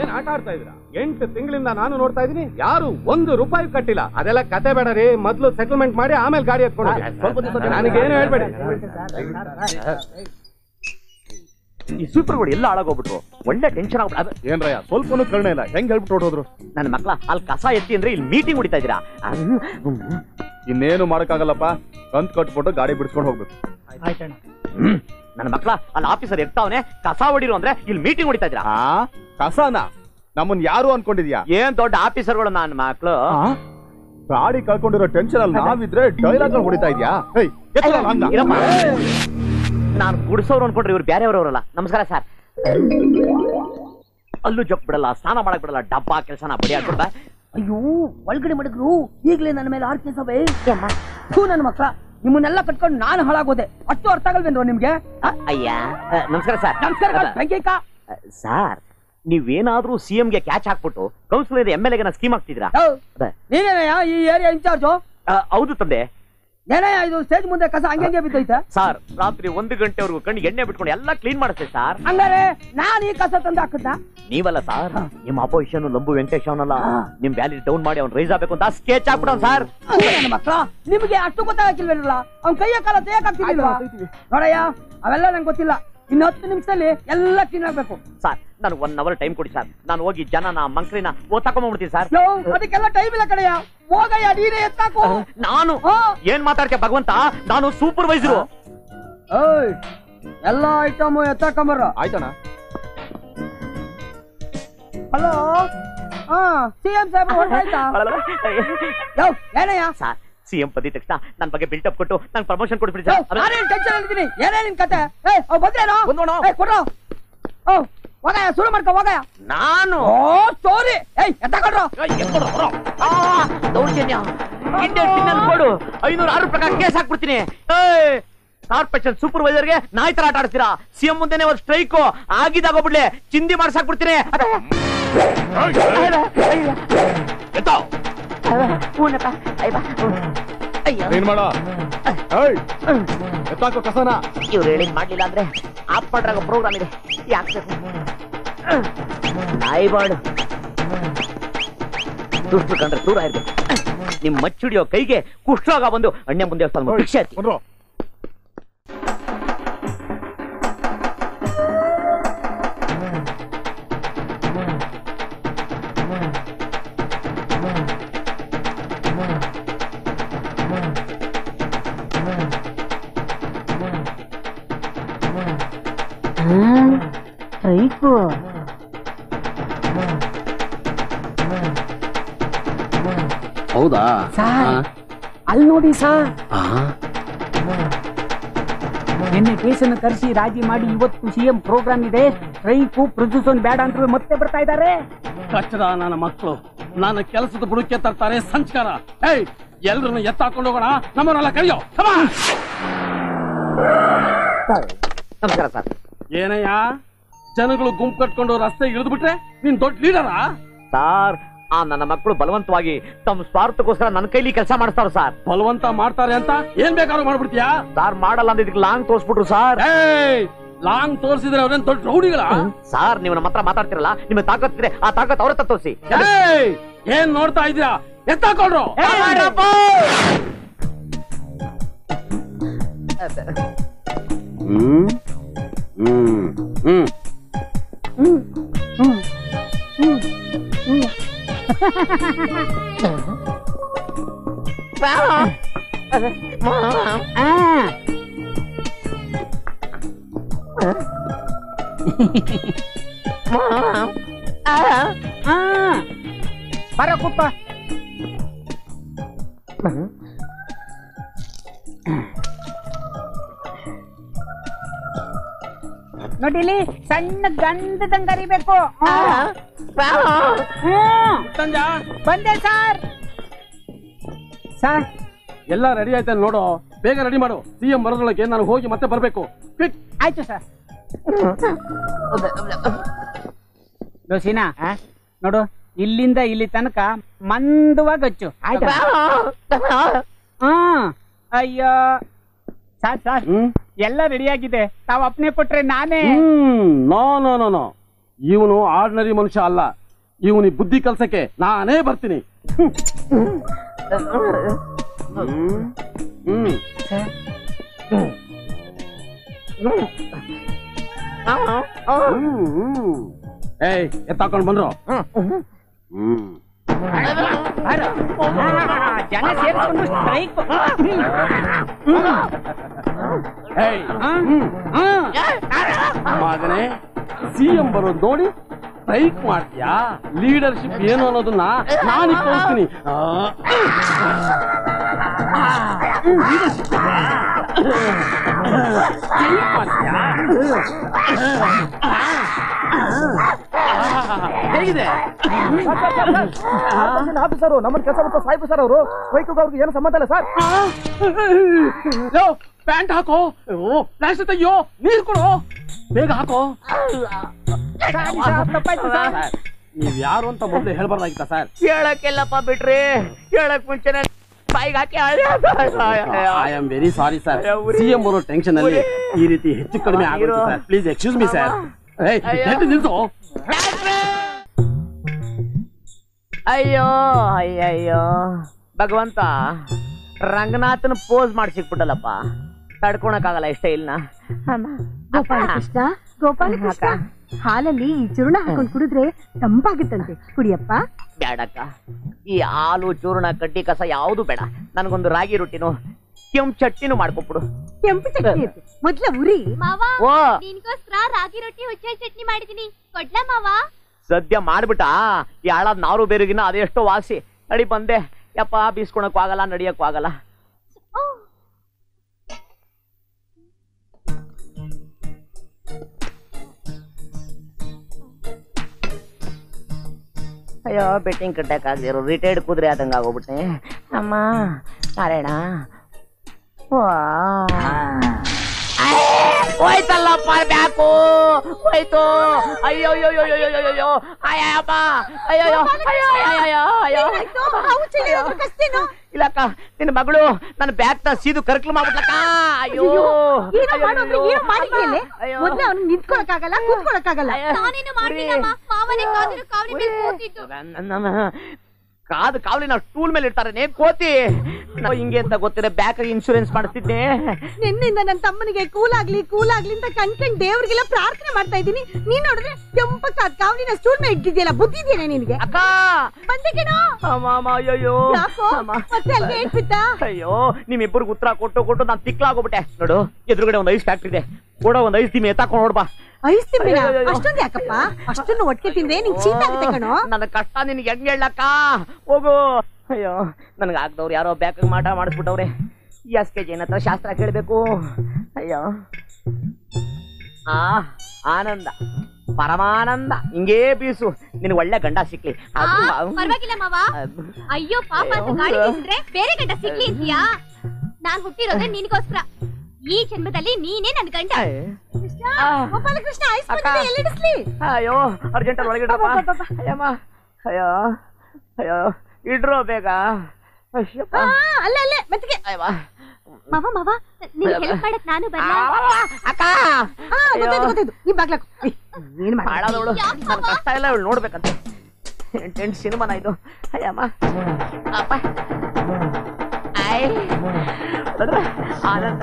ಏನ್ ಆಟ ಆಡ್ತಾ ಇದ್ದೀರಾ? 8 ತಿಂಗಳಿಂದ ನಾನು ನೋಡ್ತಾ ಇದೀನಿ, ಯಾರು 1 ರೂಪಾಯಿ ಕಟ್ಟಿಲ್ಲ. ಅದೆಲ್ಲ ಕತೆ ಬೇಡ ರೀ, ಮೊದ್ಲು ಸೆಟಲ್ಮೆಂಟ್ ಮಾಡಿ ಆಮೇಲೆ ಗಾಡಿ ಎತ್ಕೊಂಡು ನನಗೇನು ಹೇಳ್ಬೇಡಿ. ಈ ಸೂಪರ್ಗಳು ಎಲ್ಲ ಹಾಳಾಗೋಗ್ಬಿಟ್ರು, ಒಳ್ಳೆ ಟೆನ್ಷನ್ ಆಗ್ಬಿಟ್ಟು. ಏನ್ರಯ್ಯ ಸ್ವಲ್ಪನೂ ಕರುಣೆ ಇಲ್ಲ, ಹೆಂಗ್ ಹೇಳ್ಬಿಟ್ಟು ಹೊಡೋದ್ರು? ನನ್ನ ಮಕ್ಳ ಅಲ್ಲಿ ಕಸ ಎತ್ತಿ ಅಂದ್ರೆ ಇಲ್ಲಿ ಮೀಟಿಂಗ್ ಹೊಡಿತಾ ಇದ್ದೀರಾ? ಇನ್ನೇನು ಮಾಡಕ್ಕಾಗಲ್ಲಪ್ಪ, ಕಂತ್ ಕಟ್ಬಿಟ್ಟು ಗಾಡಿ ಬಿಡಿಸ್ಕೊಂಡು ಹೋಗ್ಬೇಕು. ನನ್ನ ಮಕ್ಳ ಅಲ್ಲಿ ಆಫೀಸರ್ ಎತ್ತಾವನೆ, ಕಸ ಹೊಡಿರು ಅಂದ್ರೆ ಇಲ್ಲಿ ಮೀಟಿಂಗ್ ಹೊಡಿತಾ ಇದ್ದೀರಾ? ಕಸನ ನಮ್ಮನ್ ಯಾರು ಅನ್ಕೊಂಡಿದ್ಯಾ? ಏನ್ ದೊಡ್ಡ ಆಫೀಸರ್ಗಳು ನನ್ನ ಮಕ್ಳು. ಗಾಡಿ ಕಳ್ಕೊಂಡಿರೋ ಟೆನ್ಷನ್ ಅಲ್ಲಿ ನಾವಿದ್ರೆ ಡೈಲಾಗ್ ಹೊಡಿತಾ ಇದ್ಯಾ? ನಾನು ಗುಡಿಸೋರು ಅನ್ಕೊಂಡ್ರೆ ಇವ್ರು ಬೇರೆಯವ್ರವರಲ್ಲ. ನಮಸ್ಕಾರ ಸರ್. ಅಲ್ಲೂ ಜಪ್ ಬಿಡಲ್ಲ, ಸ್ನಾನ ಮಾಡಕ್ ಬಿಡಲ್ಲ, ಡಬ್ಬಾ ಕೆಲಸನ ಬಡಿ ಹಾಕ್ಬಿಡ್ದ. ಅಯ್ಯೋ ಒಳಗಡೆ ಮಡಗ್ರು ಈಗಲೇ ನನ್ನ ಮೇಲೆ ಆರ್ಕೆ ಸಭೆ. ನನ್ನ ಮಕ್ಕಳ ನಿಮ್ಮನ್ನೆಲ್ಲ ಕಟ್ಕೊಂಡು ನಾನು ಹಾಳಾಗೋದೆ, ಅಷ್ಟು ಅರ್ಥ ಆಗಲ್ವೇನ್ರೋ ನಿಮ್ಗೆ? ಅಯ್ಯ ನಮಸ್ಕಾರ ಸರ್. ನಮಸ್ಕಾರ ಸರ್. ನೀವೇನಾದ್ರೂ ಸಿಎಂಗೆ ಕ್ಯಾಚ್ ಹಾಕ್ಬಿಟ್ಟು ಕೌನ್ಸಿಲರ್ MLA ಸ್ಕೀಮ್ ಹಾಕ್ತಿದ್ರಾ? ನೀನೇನಯ್ಯ ಈ ಏರಿಯಾ ಇನ್ಚಾರ್ಜು? ಹೌದು ತಂದೆ. ಏನಯ್ಯ ಇದು ಸ್ಟೇಜ್ ಮುಂದೆ ಕಸ ಹಂಗೆ ಬಿದ್ದೈತೆ? ಸರ್ ರಾತ್ರಿ 1 ಗಂಟೆವರೆಗೂ ಕಣ್ಣಿಗೆ ಎಣ್ಣೆ ಬಿಟ್ಕೊಂಡು ಎಲ್ಲ ಕ್ಲೀನ್ ಮಾಡಿಸ್ತೇವೆ ಸರ್. ಹಂಗಾರೆ ನಾನು ಈ ಕಸ ತಂದು ಹಾಕುತ್ತಾ? ನೀವಲ್ಲ ಸರ್, ನಿಮ್ಮ ಅಪೋಸಿಷನ್ ಲಂಬು ವೆಂಕಟೇಶ್ ಅವನಲ್ಲ, ನಿಮ್ ವ್ಯಾಲಿ ಡೌನ್ ಮಾಡಿ ಅವ್ನು ರೈಸ್ ಆಗ್ಬೇಕು ಅಂತ ಸ್ಕೆಚ್ ಹಾಕ್ಬಿಡೋಣ ಸರ್. ನನ್ನ ಮಕ್ಕಳ ನಿಮ್ಗೆ ಅಷ್ಟು ಗೊತ್ತಾಗಿಲ್ವೇನಲ್ಲ, ಅವ್ನ ಕೈಯ ಕಾಲ ತೆಯ್ಯಕ್ಕಾಗ್ತಿಲ್ವಾ? ನೋಡಯ್ಯ ಅವೆಲ್ಲ ನಂಗೆ ಗೊತ್ತಿಲ್ಲ, ಇನ್ನು 10 ನಿಮಿಷದಲ್ಲಿ ಎಲ್ಲ ಕ್ಲೀನ್ ಆಗ್ಬೇಕು. ಸರ್ ನಾನು 1 ಅವರ್ ಟೈಮ್ ಕೊಡಿ ಸರ್, ನಾನು ಹೋಗಿ ಜನನ ಮಂಕ್ರಿನ ಓದ್ತಾಕೊಂಡ್ಬಿಡ್ತೀನಿ ಸರ್. ಅದಕ್ಕೆಲ್ಲ ಟೈಮ್ ಇಲ್ಲ ಕಡೆಯ, ಹೋಗಯ್ಯ ನೀನೇ ಎತ್ತಾಕು. ನಾನು ಏನ್ ಮಾತಾಡ್ತೀಯ ಭಗವಂತ, ನಾನು ಸೂಪರ್ವೈಸರು. ಎಲ್ಲ ಐಟಮ್ ಎತ್ತಾಕೊಂಬರ. ಆಯ್ತಣ್ಣ. ಹಲೋ, ಸಿಎಂ ಸಾಹೇಬ್ ಹೊರಟಾಯ್ತಾ? ಏನಯ್ಯ ಸರ್, ಸಿಎಂ ಪದಿ ತಕ್ಷಣ ನನ್ನ ಬಗ್ಗೆ ಬಿಲ್ಟಪ್ ಕೊಟ್ಟು ನಂಗೆ ಪ್ರಮೋಷನ್ ಕೊಟ್ಬಿಡಿ ಸರ್. ನಾನೇನ್ ಟೆನ್ಷನ್ ಆಗಿದ್ದೀನಿ, ಏನೇ ನಿನ್ ಕತೆ? ಬಂದ್ರೇನೋ ಕೊಡ್ರೋ, ಹೋಗಯ್ಯ ಶುರು ಮಾಡ್ಕೊ ಹೋಗಯ್ಯ. ನಾನು ಸ್ಟೋರಿ ಎತ್ತಕೊಡ್ರು ದೌರ್ಜನ್ಯ ಇಂಡಿಯನ್ ಕೊಡು, 506 ಪ್ರಕಾರ ಕೇಸ್ ಹಾಕ್ಬಿಡ್ತೀನಿ. ಕಾರ್ಪೊರೇಷನ್ ಸೂಪರ್ವೈಸರ್ಗೆ ನಾಯಿ ತರ ಆಟ ಆಡ್ತೀರಾ? ಸಿಎಂ ಮುಂದೆನೆ ಒಂದು ಸ್ಟ್ರೈಕು ಆಗಿದಾಗೋಗ್ಬಿಡ್ಲಿ, ಚಿಂದಿ ಮಾಡ್ಸಾಕ್ಬಿಡ್ತೀನಿ. ಎತ್ತಾಕೋ ಕಸನ. ಇವ್ರು ಹೇಳಿದ್ ಮಾಡ್ಲಿಲ್ಲ ಅಂದ್ರೆ ಆಫ್ ಮಾಡ್ರಾಗ ಪ್ರೋಗ್ರಾಮ್ ಇದೆ, ಯಾಕೆ ನಾಯಿ ಬಾಡು ದುಷ್ಟು ಕಂಡ್ರೆ ದೂರ ಇರ್ಬೇಕು. ನಿಮ್ ಮಚ್ಚಿಡಿಯೋ ಕೈಗೆ ಕುಷ್ಠರೋಗ ಬಂದು ಅಣ್ಣ ಮುಂದೆ ಭಿಕ್ಷೆ ಹೌದಾ? ಅಲ್ಲಿ ನೋಡಿ ಸರ್, ನಿನ್ನೆ ಕೇಸನ್ನು ಕರೆಸಿ ರಾಜಿ ಮಾಡಿ ಇವತ್ತು ಸಿಎಂ ಪ್ರೋಗ್ರಾಮ್ ಇದೆ, ಸ್ಟ್ರೈಕು ಪ್ರೊಡ್ಯೂಸನ್ ಬೇಡ ಅಂತ ಮತ್ತೆ ಬರ್ತಾ ಇದ್ದಾರೆ. ಕಚ್ಚಡ ನನ್ನ ಮಕ್ಕಳು ನನ್ನ ಕೆಲಸದ ಬುಡಕ್ಕೆ ತರ್ತಾರೆ ಸಂಸ್ಕಾರ. ಎಲ್ರನ್ನು ಎತ್ತಾಕೊಂಡು ಹೋಗೋಣ, ನಮ್ಮನ್ನೆಲ್ಲ ಕರೆಯೋ. ನಮಸ್ಕಾರ ಸರ್. ಏನಯ್ಯ ಜನಗಳು ಗುಂಪು ಕಟ್ಕೊಂಡು ರಸ್ತೆ ಇಳಿದು ಬಿಟ್ರೆ ನೀನ್ ದೊಡ್ಡ ಲೀಡರಾ? ಸಾರ್ ನನ್ನ ಮಕ್ಕಳು ಬಲವಂತವಾಗಿ ತಮ್ಮ ಸ್ವಾರ್ಥಕ್ಕೋಸ್ಕರ ನನ್ನ ಕೈಲಿ ಕೆಲಸ ಮಾಡಿಸ್ತಾರ ಸರ್. ಬಲವಂತ ಮಾಡ್ತಾರೆ ಅಂತ ಏನ್ ಬೇಕಾದ್ರೂ ಮಾಡ್ಬಿಡ್ತೀಯಾ? ಸಾರ್ ಮಾಡಲ್ಲ ಅಂತ ಇದಕ್ಕೆ ಲಾಂಗ್ ತೋರಿಸ್ಬಿಟ್ರು ಸರ್. ಲಾಂಗ್ ತೋರಿಸಿದ್ರೆ ಅವ್ರೇನ್ ದೊಡ್ಡ ರೌಡಿಗಳ? ಸಾರ್ ನೀವು ನಮ್ಮ ಹತ್ರ ಮಾತಾಡ್ತಿರಲ್ಲ, ನಿಮ್ಗೆ ತಾಕತ್ತಿದ್ರೆ ಆ ತಾಕತ್ ಅವ್ರ ಹತ್ರ ತೋರಿಸಿ. ಏನ್ ನೋಡ್ತಾ ಇದೀರಾ? ಎತ್ತಾಕೊಂಡ್ರು. ಬರ ಕುಪ್ಪ. ನೋಡಿಲಿ ಸಣ್ಣ ಗಂಧದಂಗ ಅರಿಬೇಕು. ಬಂದೆ ಸರ್. ಸರ್ ಎಲ್ಲ ರೆಡಿ ಆಯ್ತಾ ನೋಡು, ಬೇಗ ರೆಡಿ ಮಾಡು. ಸಿಎಂ ಬರೋದ್ರೊಳಗೆ ನಾನು ಹೋಗಿ ಮತ್ತೆ ಬರ್ಬೇಕು. ಆಯ್ತು ಸರ್. ದೋಸಿನಾ ನೋಡು, ಇಲ್ಲಿಂದ ಇಲ್ಲಿ ತನಕ ಮಂದವಾಗಿ ಹಚ್ಚು. ಅಯ್ಯೋ ಸರ್ ಸರ್ ಎಲ್ಲ ರೆಡಿ ಆಗಿದೆ, ತಾವ್ ಅಪ್ನೆ ಕೊಟ್ರೆ ನಾನೇ. ನೋ ನೋ ನೋ ನೋ, ಇವನು ಆರ್ಡಿನರಿ ಮನುಷ್ಯ ಅಲ್ಲ. ಇವನಿ ಬುದ್ಧಿ ಕಲ್ಸಕ್ಕೆ ನಾನೇ ಬರ್ತೀನಿ. ಏಯ್ ಎತ್ತಾಕೊಂಡ್ ಬಂದ್ರು. ಜನ ಸೇರ್ಕೊಂಡು ಸ್ಟ್ರೈಕ್. ಮಗನೇ, ಸಿಎಂ ಬರೋದು ನೋಡಿ ಸ್ಟ್ರೈಕ್ ಮಾಡ್ತೀಯಾ? ಲೀಡರ್ಶಿಪ್ ಏನು ಅನ್ನೋದನ್ನ ನಾನು ತೋರಿಸ್ತೀನಿ. ಹೇಗಿದೆ ಆಫೀಸರು ನಮ್ಮನ್ನ ಕೆಲಸ ಮಾಡ್ತಾ ಸಾಯ್ಬು ಸರ್ ಅವರು. ಸ್ಟ್ರೈಕ್ ಅವ್ರಿಗೆ ಏನು ಸಂಬಂಧ ಇಲ್ಲ ಸರ್. ಪ್ಯಾಂಟ್ ಹಾಕೋ, ಪ್ಲಾಸ್ಟಿಕ್ ತೆಗಿಯೋ, ನೀರ್ ಕೊಡೋ, ಬೇಗ ಹಾಕೋ. ನೀವ್ ಯಾರು ಅಂತ ಮೊದಲು ಹೇಳ್ಬಾರ್ದಾಗಿತ್ತ ಸರ್? ಹೇಳಕ್ಕೆಲ್ಲಪ್ಪ ಬಿಟ್ರಿ, ಹೇಳಕ್ ಮುಂಚೆನೆ ಬಾಯಿಗೆ ಹಾಕಿ I am very sorry sir. CM ಬರೋ ಟೆನ್ಷನ್ ಅಲ್ಲಿ ಈ ರೀತಿ ಹೆಚ್ಚು ಕಡಿಮೆ ಆಗುತ್ತೆ sir. Please excuse me sir. ನಿಲ್ಸು. ಅಯ್ಯೋ ಅಯ್ಯಯ್ಯೋ ಭಗವಂತ, ರಂಗನಾಥನ ಪೋಸ್ ಮಾಡಿ ಸಿಕ್ಬಿಟ್ಟಲ್ಲಪ್ಪ. ತಡ್ಕೊಳಕ್ಕಾಗಲ್ಲ ಇಷ್ಟೇ ಇಲ್ಲ. ಗೋಪಾಲಕೃಷ್ಣ, ಗೋಪಾಲಕೃಷ್ಣ, ಹಾಲಲ್ಲಿ ಈ ಚೂರ್ಣ ಹಾಕೊಂಡು ಕುಡಿದ್ರೆ ತಂಪಾಗುತ್ತಂತೆ, ಕುಡಿಯಪ್ಪ. ಬೇಡಕ್ಕ, ಈ ಹಾಲು ಚೂರ್ಣ ಕಡ್ಡಿ ಕಸ ಯಾವುದು ಬೇಡ. ನನಗೊಂದು ರಾಗಿ ರೊಟ್ಟಿನೂ ಕೆಂಪು ಚಟ್ನಿನೂ ಮಾಡ್ಕೊಬಿಡು. ಕೆಂಪು ಚಟ್ನಿ ಐತೆ, ಮೊದ್ಲ ಉರಿ. ಮಾವ, ಓ ನಿನ್ಗೋಸ್ಕರ ರಾಗಿ ರೊಟ್ಟಿ ಹುಚ್ಚೆ ಚಟ್ನಿ ಮಾಡಿದೀನಿ, ಕೊಡ್ಲಾ ಮಾವ? ಸದ್ಯ ಮಾಡ್ಬಿಟ್ಟ. ಈ ಹಾಳಾದ್ ನಾರು ಬೇರೆಗಿನ ಅದೆಷ್ಟೋ ವಾಸಿ. ನಡಿ ಬಂದೆ ಯಪ್ಪ, ಬೀಸ್ಕೊಳಕ್ಕೂ ಆಗಲ್ಲ, ನಡಿಯಕ್ಕೂ ಆಗಲ್ಲ. ಅಯ್ಯೋ, ಬೆಟ್ಟಿಂಗ್ ಕಟ್ಟಕ್ ಆಗದಿರೋ ರಿಟೈರ್ಡ್ ಕುದುರೆ ಆದಂಗ ಆಗೋಗ್ಬಿಟ್ಟೆ. ಅಮ್ಮ ನಾರಾಯಣ, ಹೋಯ್ತಲ್ಲಪ್ಪ ಬ್ಯಾಕು, ಹೋಯ್ತು. ಅಯ್ಯೋ ಅಯ್ಯೋ ಅಯ್ಯೋ ಅಯ್ಯೋ ಅಯ್ಯಪ್ಪ, ಅಯ್ಯೋ ಅಯ್ಯೋ ಇಲ್ಲಕ್ಕ, ನಿನ್ನ ಮಗಳು ನನ್ನ ಬ್ಯಾಗ್ ತ ಸೀದು ಕರ್ಕಲು ಮಾಡ್ಬಿಟ್ಲಕ್ಕ. ಅಯ್ಯೋ ಮೊದ್ಲು ಅವ್ನು ನಿಂತ್ಕೊಳಕ್ಕಾಗಲ್ಲ, ಕೂತ್ಕೊಳಕ್ಕಾಗಲ್ಲ. ನಾನೇನು ಮಾಡ್ಲಿಲ್ಲಮ್ಮ, ಮಾವನೇ ಕಾದಿರೋ ಕಾವಲಿ ಮೇಲೆ ಕೂತಿದ್ದು. ಕಾದು ಕಾವಲಿ ನಾವು ಟೂಲ್ ಮೇಲೆ ಇರ್ತಾರೆ ಕೋತಿ. ನಾವು ಹಿಂಗೆ ಅಂತ ಗೊತ್ತಿರ ಬ್ಯಾಕ್ ಇನ್ಶೂರೆನ್ಸ್ ಮಾಡಿಸ್ತಿದ್ದೆ. ನಿನ್ನಿಂದ ನನ್ನ ತಮ್ಮನಿಗೆ ಕೂಲಾಗ್ಲಿ ಕೂಲಾಗ್ಲಿ ಅಂತ ಕಣ್ಕಂಡ್ ದೇವ್ರಿಗೆಲ್ಲ ಪ್ರಾರ್ಥನೆ ಮಾಡ್ತಾ ಇದ್ದೀನಿ. ನೀನ್ ನೋಡಿದ್ರೆ ಕೆಂಪಕ್ಕಾದ ಕಾವಲಿನ ಸ್ಟೂಲ್ ಮೇಲೆ ಇಟ್ಟಿದ್ಯಲ್ಲ, ಬುದ್ಧಿ ಇದೆಯಾ ನಿನಗೆ? ಅಕ್ಕ ಬಂದಿಗೇನೋ ಅಯ್ಯೋ ಮತ್ತೆ ಅಲ್ಲಿಗೆ ಹೇಳ್ಬಿಟ್ಟ. ಅಯ್ಯೋ, ನಿಮ್ಮಿಬ್ಬರಿಗೆ ಉತ್ತರ ಕೊಟ್ಟು ಕೊಟ್ಟು ನಾನು ತಿಕ್ಲಾಗೋಗ್ಬಿಟ್ಟೆ. ನೋಡು, ಎದುರುಗಡೆ ಒಂದು ಐಸ್ ಫ್ಯಾಕ್ಟ್ರಿ ಇದೆ, ಕೂಡ ಒಂದು ಐಸ್ ತಿಮ್ಮಿ ಎತ್ತಾಕೊಂಡು ನೋಡ್ಬಾ. ಐಸ್ ತಿಮ್ಮಿನ ಅಷ್ಟೊಂದು ಯಾಕಪ್ಪ? ಅಷ್ಟನ್ನು ಒಟ್ಟಿಗೆ ತಿಂದ್ರೆ ನಿಂಗೆ ಶೀತ ಆಗುತ್ತೆ ಕಣೋ. ನನ್ನ ಕಷ್ಟ ನಿನ್ಗೆ ಹೆಂಗ್ ಹೇಳಕ್ಕ? ಹೋಗು. ಅಯ್ಯೋ, ನನ್ಗೆ ಆಗ್ದವ್ರು ಯಾರೋ ಬ್ಯಾಕ್ ಮಾಟ ಮಾಡಿಸ್ಬಿಟ್ಟವ್ರೆ. SK ಜೈನ್ ಹತ್ರ ಶಾಸ್ತ್ರ ಕೇಳ್ಬೇಕು. ಅಯ್ಯೋ, ಆನಂದ ಪರಮಾನಂದ, ಹಿಂಗೇ ಬೀಸು, ನಿನ್ ಒಳ್ಳೆ ಗಂಡ ಸಿಕ್ಲಿ. ಪರವಾಗಿಲ್ಲ ಮಾವ. ಅಯ್ಯೋ ಪಾಪ ಅಂತ ಗಾಡಿ ಬೀಸಿದ್ರೆ ಬೇರೆ ಗಂಡ ಸಿಗ್ಲಿ ಅಂತೀಯಾ? ನಾನ್ ಹುಟ್ಟಿರೋದ್ರೆ ನಿನ್ಗೋಸ್ಕರ. ಈ ಜನ್ಮದಲ್ಲಿ ನೀನೇ ನನ್ ಗಂಡ. ಗೋಪಾಲಕೃಷ್ಣ, ಐಸ್ ಬಂದಿದೆ, ಎಲ್ಲಿಡಿಸ್ಲಿ? ಅಯ್ಯೋ, ಅರ್ಜೆಂಟ್ ಒಳಗೆ ಅಯ್ಯಮ್ಮ. ಅಯ್ಯೋ ಅಯ್ಯೋ, ಇಡ್ರೋ ಬೇಗ. ಅಲ್ಲೇ ಅಲ್ಲೇ ಮೆತ್ತಿಗೆ. ಮಾವ ಮಾವ, ನೀನ್ ಹೆಲ್ಪ್ ಮಾಡಕ್ ನಾನು ಬರಲ್ಲ? ಅಕ್ಕ, ಗೊತ್ತಾಯ್ತು, ಈ ಬಾಗ್ಲಾಕು. ಏನ್ ಹಾಳಾದವಳು, ನನ್ನ ಕಷ್ಟ ಎಲ್ಲ ಇವಳು ನೋಡ್ಬೇಕಂತೆ. ಎಂಟೆಂಟು ಸಿನಿಮಾನ ಇದು. ಅಯ್ಯಮ್ಮ, ಅಪ್ಪ, ಆನಂದ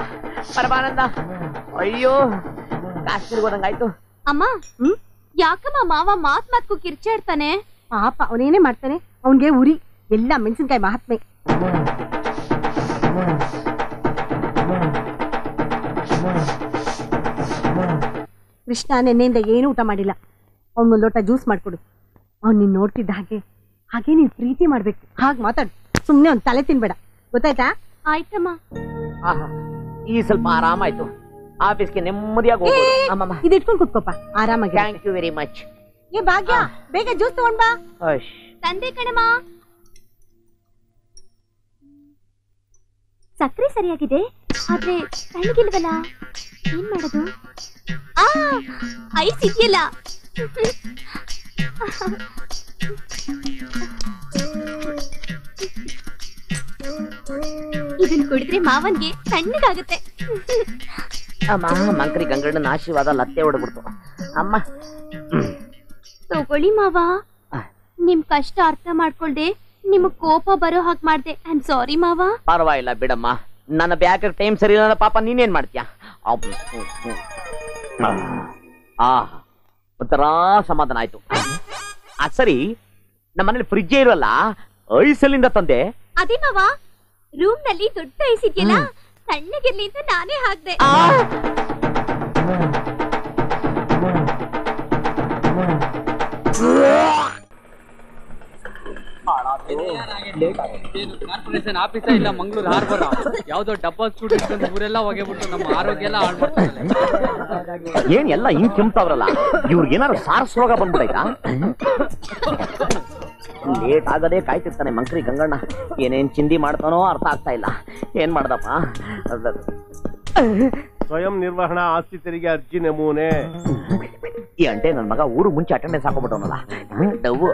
ಪರಮಾನಂದ. ಅಯ್ಯೋ, ಕಾಶ್ಮೀರ್ಗೆ ಹೋದಂಗಾಯ್ತು. ಅಮ್ಮ, ಯಾಕಮ್ಮ ಮಾವ ಮಾತ್ಕು ಕಿರ್ಚಾಡ್ತಾನೆ? ಪಾಪ, ಅವನೇನೇ ಮಾಡ್ತಾನೆ, ಅವನ್ಗೆ ಉರಿ ಎಲ್ಲ ಮೆಣಸಿನ್ಕಾಯಿ ಮಹಾತ್ಮೆ. ಕೃಷ್ಣ ನೆನ್ನೆಯಿಂದ ಏನು ಊಟ ಮಾಡಿಲ್ಲ. ಅವ್ನಿಗೊಂದು ಲೋಟ ಜ್ಯೂಸ್ ಮಾಡ್ಕೊಡು. ಅವ್ನು ನೀನ್ ನೋಡ್ತಿದ್ದ ಹಾಗೆ ನೀನ್ ಪ್ರೀತಿ ಮಾಡ್ಬೇಕು. ಹಾಗೆ ಮಾತಾಡು, ಸುಮ್ನೆ ಅವ್ನ್ ತಲೆ ತಿನ್ಬೇಡ, ಗೊತ್ತಾಯ್ತಾ? ಆಯ್ತಮ್ಮ. ಈ ಸ್ವಲ್ಪ ಆರಾಮಾಯ್ತು. ಆಫೀಸ್ಗೆ ನೆಮ್ಮದಿಯಾಗಿ ಹೋಗ್ಬೋದು. ಇದು ಇಟ್ಕೊಂಡು ಕುತ್ಕೋಪ ಆರಾಮಾಗಿ. Thank you very much. ಏ ಭಾಗ್ಯ, ಬೇಗ ಜ್ಯೂಸ್ ತಗೊಂಡ್ ಬಾ. ತಂದೆ ಕಣಮ್ಮ. ಸಕ್ಕರೆ ಸರಿಯಾಗಿದೆ, ಆದ್ರೆ ತಣ್ಣಗಿಲ್ವಲ್ಲ, ಏನ್ ಮಾಡೋದು? ಐಸ್ ಇದೆಯಲ್ಲ. ಇದನ್ ಕುಡಿದ್ರೆ ಮಾವನ್ಗೆ ತಣ್ಣಗಾಗುತ್ತೆ. ಅಮ್ಮ, ಮಂಕ್ರಿ ಗಂಗಣ್ಣನ ಆಶೀರ್ವಾದ ಲತ್ತೆ ಹೊಡೆದ್ಬಿಡ್ತು. ಅಮ್ಮ, ತಗೊಳ್ಳಿ ಮಾವ. ನಿಮ್ ಕಷ್ಟ ಅರ್ಥ ಮಾಡ್ಕೊಳ್ದೆ ನಿಮಗ್ ಕೋಪ ಬರೋ ಹಾಗೆ ಮಾಡ್ದೆ. ಐ ಆಮ್ ಸಾರಿ ಮಾವ. ಪರವಾಗಿಲ್ಲ ಬಿಡಮ್ಮ, ನನ್ನ ಬ್ಯಾಗ್ ಟೈಮ್ ಸರಿ ಇಲ್ಲ ಪಾಪ, ನೀನೇನ್ ಮಾಡ್ತೀಯ? ಒಂಥರ ಸಮಾಧಾನ ಆಯ್ತು. ಸರಿ, ನಮ್ಮ ಮನೇಲಿ ಫ್ರಿಜ್ಜೇ ಇರಲ್ಲ, ಐಸಲ್ಲಿಂದ ತಂದೆ. ಅದೇ ಮಾವ, ರೂಮ್ ನಲ್ಲಿ ದೊಡ್ಡ ಐಸ್ ಇದೆಯಲ್ಲ, ಸಣ್ಣಗಿರ್ಲಿ ಅಂತ ನಾನೇ ಹಾಕ್ದೆ. ಕಾರ್ಪೊರೇಷನ್ ಆಫೀಸ ಇಲ್ಲ ಮಂಗಳೂರು ಹಾರ್ಬರ್, ಯಾವ್ದೋ ಡಬ್ಬಾ ಸ್ಕೂಟಿ ಇಟ್ಕೊಂಡು ಊರೆಲ್ಲ ಹೋಗ್ಬಿಟ್ಟು ನಮ್ಮ ಆರೋಗ್ಯ ಎಲ್ಲ ಹಾಳು ಮಾಡ್ತಾರೆ. ಏನ್ ಎಲ್ಲ ಹಿಂಗ್ ಕೆಮ್ತಾವ್ರಲ್ಲ, ಇವ್ರಿಗೆ ಏನಾದ್ರು ಸಾರ್ಸ್ ರೋಗ ಬಂದ್ಬಿಡೈತಾ? ಲೇಟ್ ಆಗದೆ ಕಾಯ್ತಿರ್ತಾನೆ ಮಂಕ್ರಿ ಗಂಗಣ್ಣ. ಏನೇನ್ ಚಿಂದಿ ಮಾಡ್ತಾನೋ ಅರ್ಥ ಆಗ್ತಾ ಇಲ್ಲ. ಏನ್ ಮಾಡ್ದಪ್ಪ? ಸ್ವಯಂ ನಿರ್ವಹಣಾ ಆಸ್ತಿ ತೆರಿಗೆ ಅರ್ಜಿ ನಮೂನೆ. ಈ ಅಂಟೆ ನನ್ ಮಗ ಊರು ಮುಂಚೆ ಅಟೆಂಡೆನ್ಸ್ ಹಾಕೊಂಡ್ಬಿಟ್ಟವನಲ್ಲ, ಡವ್ವು.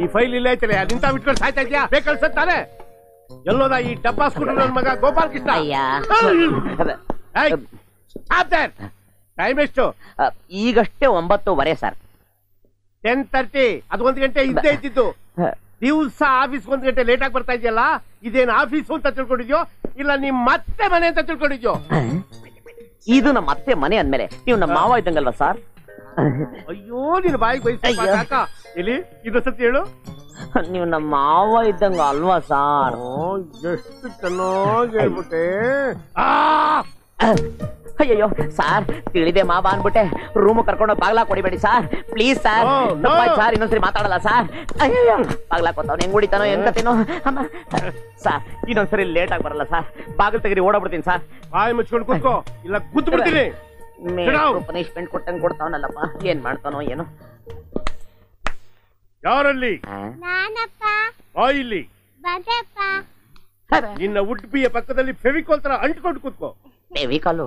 ಈ ಫೈಲ್ ಇಲ್ಲ ಐತಲ್ಲ, ನಿಂತ ಬಿಟ್ಕೊಂಡು ಸಾಯ್ತಾ ಇದ್ಯಾ? ಬೇಕಲ್ಸತ್ತಾನೆ ಎಲ್ಲೋದ ಈ ಡಬ್ಬಾ ಸ್ಕೂಟರ್ ನನ್ ಮಗ ಗೋಪಾಲ್ ಕೃಷ್ಣ. ಟೈಮ್ ಎಷ್ಟು? ಈಗಷ್ಟೇ 9:15 ಸರ್. 10:30. ಅದು 1 ಗಂಟೆ ಇದ್ದೇ ಇದ್ದಿದ್ದು. ದಿವ್ಸ ಆಫೀಸ್ 1 ಗಂಟೆ ಲೇಟ್ ಆಗಿ ಬರ್ತಾ ಇದೆಯಲ್ಲ, ಇದೇನ್ ಆಫೀಸ್ ಅಂತ ತಿಳ್ಕೊಂಡಿದ್ಯೋ ಇಲ್ಲ ನಿಮ್ ಮತ್ತೆ ಮನೆ ಅಂತ ತಿಳ್ಕೊಂಡಿದ್ಯೋ? ಇದು ನಮ್ಮ ಮತ್ತೆ ಮನೆ ಅಂದ್ಮೇಲೆ ನೀವು ನಮ್ಮ ಮಾವ ಇದ್ದಂಗಲ್ವಾ ಸರ್? ಅಯ್ಯೋ, ನಿನ್ ಬಾಯಿಗೆ ಬಯಸ ಇಲ್ಲಿ ಇದು ಸತಿ ಹೇಳು. ನೀವು ನಮ್ಮ ಮಾವ ಇದ್ದಂಗ ಅಲ್ವಾ ಸಾರ್? ಎಷ್ಟು ಚೆನ್ನಾಗಿ ಹೇಳ್ಬಿಟ್ಟೆ. ಅಯ್ಯಯ್ಯೋ ಸಾರ್, ತಿಳಿದೆ ಮಾವ ಅನ್ಬಿಟ್ಟೆ. ರೂಮ್ ಕರ್ಕೊಂಡು ಬಾಗ್ಲಾ ಕೊಡಿಬೇಡಿ ಸಾರ್, ಪ್ಲೀಸ್ ಸಾರ್. ಸಾರ್ ಇನ್ನೊಂದ್ಸರಿ ಮಾತಾಡಲ್ಲ ಸಾರ್. ಅಯ್ಯಯ್ಯೋ, ಬಾಗ್ಲಾ ಕೊತ್ತಾವ್ ಹೆಂಗ್ ಹೊಡಿತಾನೋ ಎಂತೇನೋ. ಸಾರ್ ಇನ್ನೊಂದ್ಸರಿ ಲೇಟ್ ಆಗಿ ಬರಲ್ಲ ಸಾರ್, ಬಾಗಿಲು ತೆಗೀರಿ ಓಡಾಡ್ಬಿಡ್ತೀನಿ ಸಾರ್. ಬಾಯಿ ಮುಚ್ಕೊಂಡು ಕೂತ್ಕೋ, ಇಲ್ಲ ಗುದ್ದು ಬಿಡ್ತೀನಿ. ಪನಿಷ್ಮೆಂಟ್ ಕೊಟ್ಟಂಗ್ ಕೊಡ್ತಾವನಲ್ಲಪ್ಪ, ಏನ್ ಮಾಡ್ತಾನೋ ಏನೋ. ಯಾರಲ್ಲಿ? ನಾನಪ್ಪ. ಇಲ್ಲಿ ಬಂದಪ್ಪ. ನಿನ್ನ ಉಡ್ಪಿಯ ಪಕ್ಕದಲ್ಲಿ ಫೆವಿಕೋಲ್ ತರ ಅಂಟ್ಕೊಂಡು ಕೂತ್ಕೋ. ಫೆವಿಕಾಲು?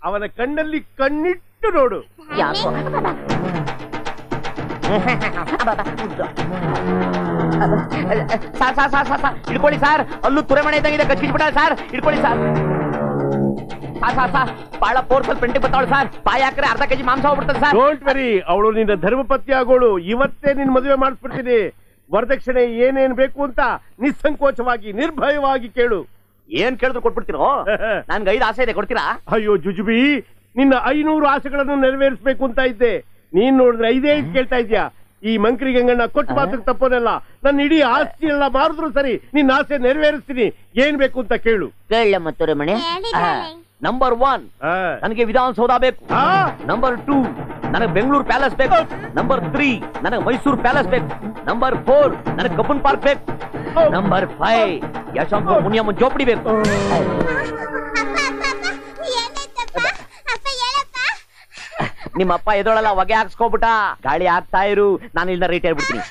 ಅವನ ಕಣ್ಣಲ್ಲಿ ಕಣ್ಣಿಟ್ಟು ನೋಡು. ಯಾಕೋ sir sir sir sir sir ಹಿಡ್ಕೊಳ್ಳಿ ಸಾರ್, ಅಲ್ಲೂ ತುರೆಮಣೆ ಇದ್ದಂಗಿದೆ, ಕಚ್ಚಿಬಿಟ್ಟ ಸಾರ್, ಹಿಡ್ಕೊಳ್ಳಿ ಸಾರ್. ಸಾರ್ ಸಾರ್ ಸಾರ್ ಬಹಳ ಪೋರ್ಸಲ್ ಪ್ರಿಂಟಿಂಗ್ ಬರ್ತಾವಳು ಸಾರ್, ಬಾಯಿ ಹಾಕ್ರೆ ಅರ್ಧ ಕೆಜಿ ಮಾಂಸ ಹೋಗ್ಬಿಡ್ತದೆ ಸರ್. ಡೋಂಟ್ ವೆರಿ, ಅವಳು ನಿನ್ನ ಧರ್ಮಪತ್ನಿ ಆಗೋಳು. ಇವತ್ತೇ ನಿನ್ ಮದುವೆ ಮಾಡಿಸ್ಬಿಡ್ತೀನಿ. ವರದಕ್ಷಿಣೆ ಏನೇನ್ ಬೇಕು ಅಂತ ನಿಸ್ಸಂಕೋಚವಾಗಿ ನಿರ್ಭಯವಾಗಿ ಕೇಳು. ಏನ್ ಕೇಳಿದ್ರು ಕೊಟ್ಬಿಡ್ತೀರೋ? ನನ್ಗೆ 5 ಆಸೆ ಇದೆ, ಕೊಡ್ತೀರಾ? ಅಯ್ಯೋ ಜುಜುಬಿ, ನಿನ್ನ 500 ಆಸೆಗಳನ್ನು ನೆರವೇರಿಸಬೇಕು ಅಂತ ಇದ್ದೆ. ನೀನ್ ನೋಡಿದ್ರೆ 5 ಕೇಳ್ತಾ ಇದ್ಯಾ? ಈ ಮಂಕ್ರಿ ಗಂಗಣ್ಣ ಕೊಟ್ಟು ಮಾತ್ರ ತಪ್ಪೋನಲ್ಲ. ನನ್ನ ಇಡೀ ಆಸ್ತಿ ಎಲ್ಲ ಮಾರಿದ್ರು ಸರಿ, ನಿನ್ನ ಆಸೆ ನೆರವೇರಿಸ್ತೀನಿ. ಏನ್ ಬೇಕು ಅಂತ ಕೇಳು. ಕೇಳ ಮತ್ತೆ ಮಣೆ. ನಂಬರ್ 1 ನನಗೆ ವಿಧಾನಸೌಧ ಬೇಕು. ನಂಬರ್ 2 ನನಗೆ ಬೆಂಗಳೂರು ಪ್ಯಾಲೇಸ್ ಬೇಕು. ನಂಬರ್ 3 ನನಗೆ ಮೈಸೂರು ಪ್ಯಾಲೇಸ್ ಬೇಕು. ನಂಬರ್ 4 ನನಗೆ ಕಬ್ಬನ್ ಪಾರ್ಕ್ ಬೇಕು. ನಂಬರ್ 5 ಯಶವಂತ ಮುನಿಯಮ್ಮ ಜೋಪಡಿ ಬೇಕು. ನಿಮ್ಮಪ್ಪ ಎದೊಳಲ್ಲ ಹೊಗೆ ಹಾಕ್ಸ್ಕೊಬಿಟ್ಟ. ಗಾಳಿ ಹಾಕ್ತಾ ಇರು, ನಾನು ಇಲ್ಲಿಂದ ರೇಟ್ ಹೇಳ್ಬಿಡ್ತೀನಿ.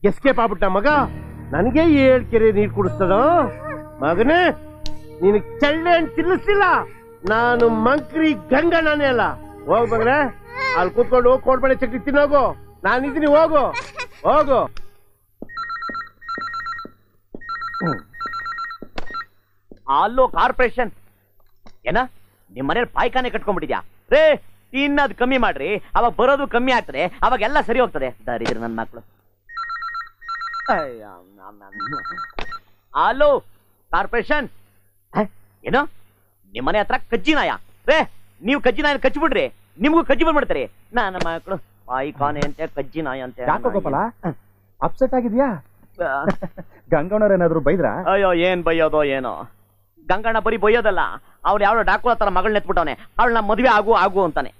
ಎಸ್ಕೇಪ್ ಆಗ್ಬಿಟ್ಟ ಮಗ. ನನಗೆ 7 ಕೆರೆ ನೀರು ಕುಡಿಸ್ತದ ಮಗನೇ. ನೀನು ಚಳ್ಳೆ ಅಂತ ತಿನ್ನಿಸ್ಲಿಲ್ಲ. ನಾನು ಮಂಕ್ರಿ ಗಂಗಣ್ಣನೇ ಅಲ್ಲ. ಹೋಗ್ ಮಗನೇ, ಅಲ್ಲಿ ಕೂತ್ಕೊಂಡು ಹೋಗಿ ಕೋಡ್ಬಳೆ ಚಕ್ರಿ ತಿನ್ನೋಗು. ನಾನಿದ್ದೀನಿ, ಹೋಗು ಹೋಗು. ಅಲ್ಲೋ ಕಾರ್ಪೊರೇಷನ್ ಏನ ನಿಮ್ ಮನೇಲಿ ಪಾಯ್ಕಾನೆ ಕಟ್ಕೊಂಡ್ಬಿಟ್ಟಿದ್ಯಾ? ರೇ ತಿನ್ನೋದು ಕಮ್ಮಿ ಮಾಡ್ರಿ, ಅವಾಗ ಬರೋದು ಕಮ್ಮಿ ಆಗ್ತದೆ, ಅವಾಗ ಎಲ್ಲ ಸರಿ ಹೋಗ್ತದೆ. ದರಿದ್ರ ನನ್ನ ಮಕ್ಕಳು. ಹಲೋ ಕಾರ್ಪೊರೇಷನ್, ಏನೋ ನಿಮ್ ಮನೆ ಹತ್ರ ಕಜ್ಜಿ ನಾಯ? ರೇ ನೀವು ಕಜ್ಜಿ ನಾಯ ಕಚ್ಚಿಬಿಡ್ರಿ, ನಿಮ್ಗೂ ಕಜ್ಜಿ ಬಂದ್ಬಿಡ್ತಾರೆ. ನನ್ನ ಮಕ್ಕಳು ಪಾಯ್ಕಾನೆ ಅಂತೆ ಕಜ್ಜಿ ನಾಯ ಅಂತೆ. ಯಾಕೋ ಗೋಪಾಲ ಅಪ್ಸೆಟ್ ಆಗಿದ್ಯಾ? ಗಂಗಣ್ಣವ್ರೇನಾದ್ರು ಬೈದ್ರಾ? ಅಯ್ಯೋ ಏನ್ ಬೈಯೋದೋ ಏನೋ. ಗಂಗಣ್ಣ ಬರೀ ಬೈಯೋದಲ್ಲ, ಅವ್ರು ಯಾವ್ದೋ ಡಾಕು ತರ ಮಗಳನ್ನ ಎತ್ಬಿಟ್ಟವನೆ. ಅವಳನ್ನ ಮದುವೆ ಆಗು ಅಂತಾನೆ.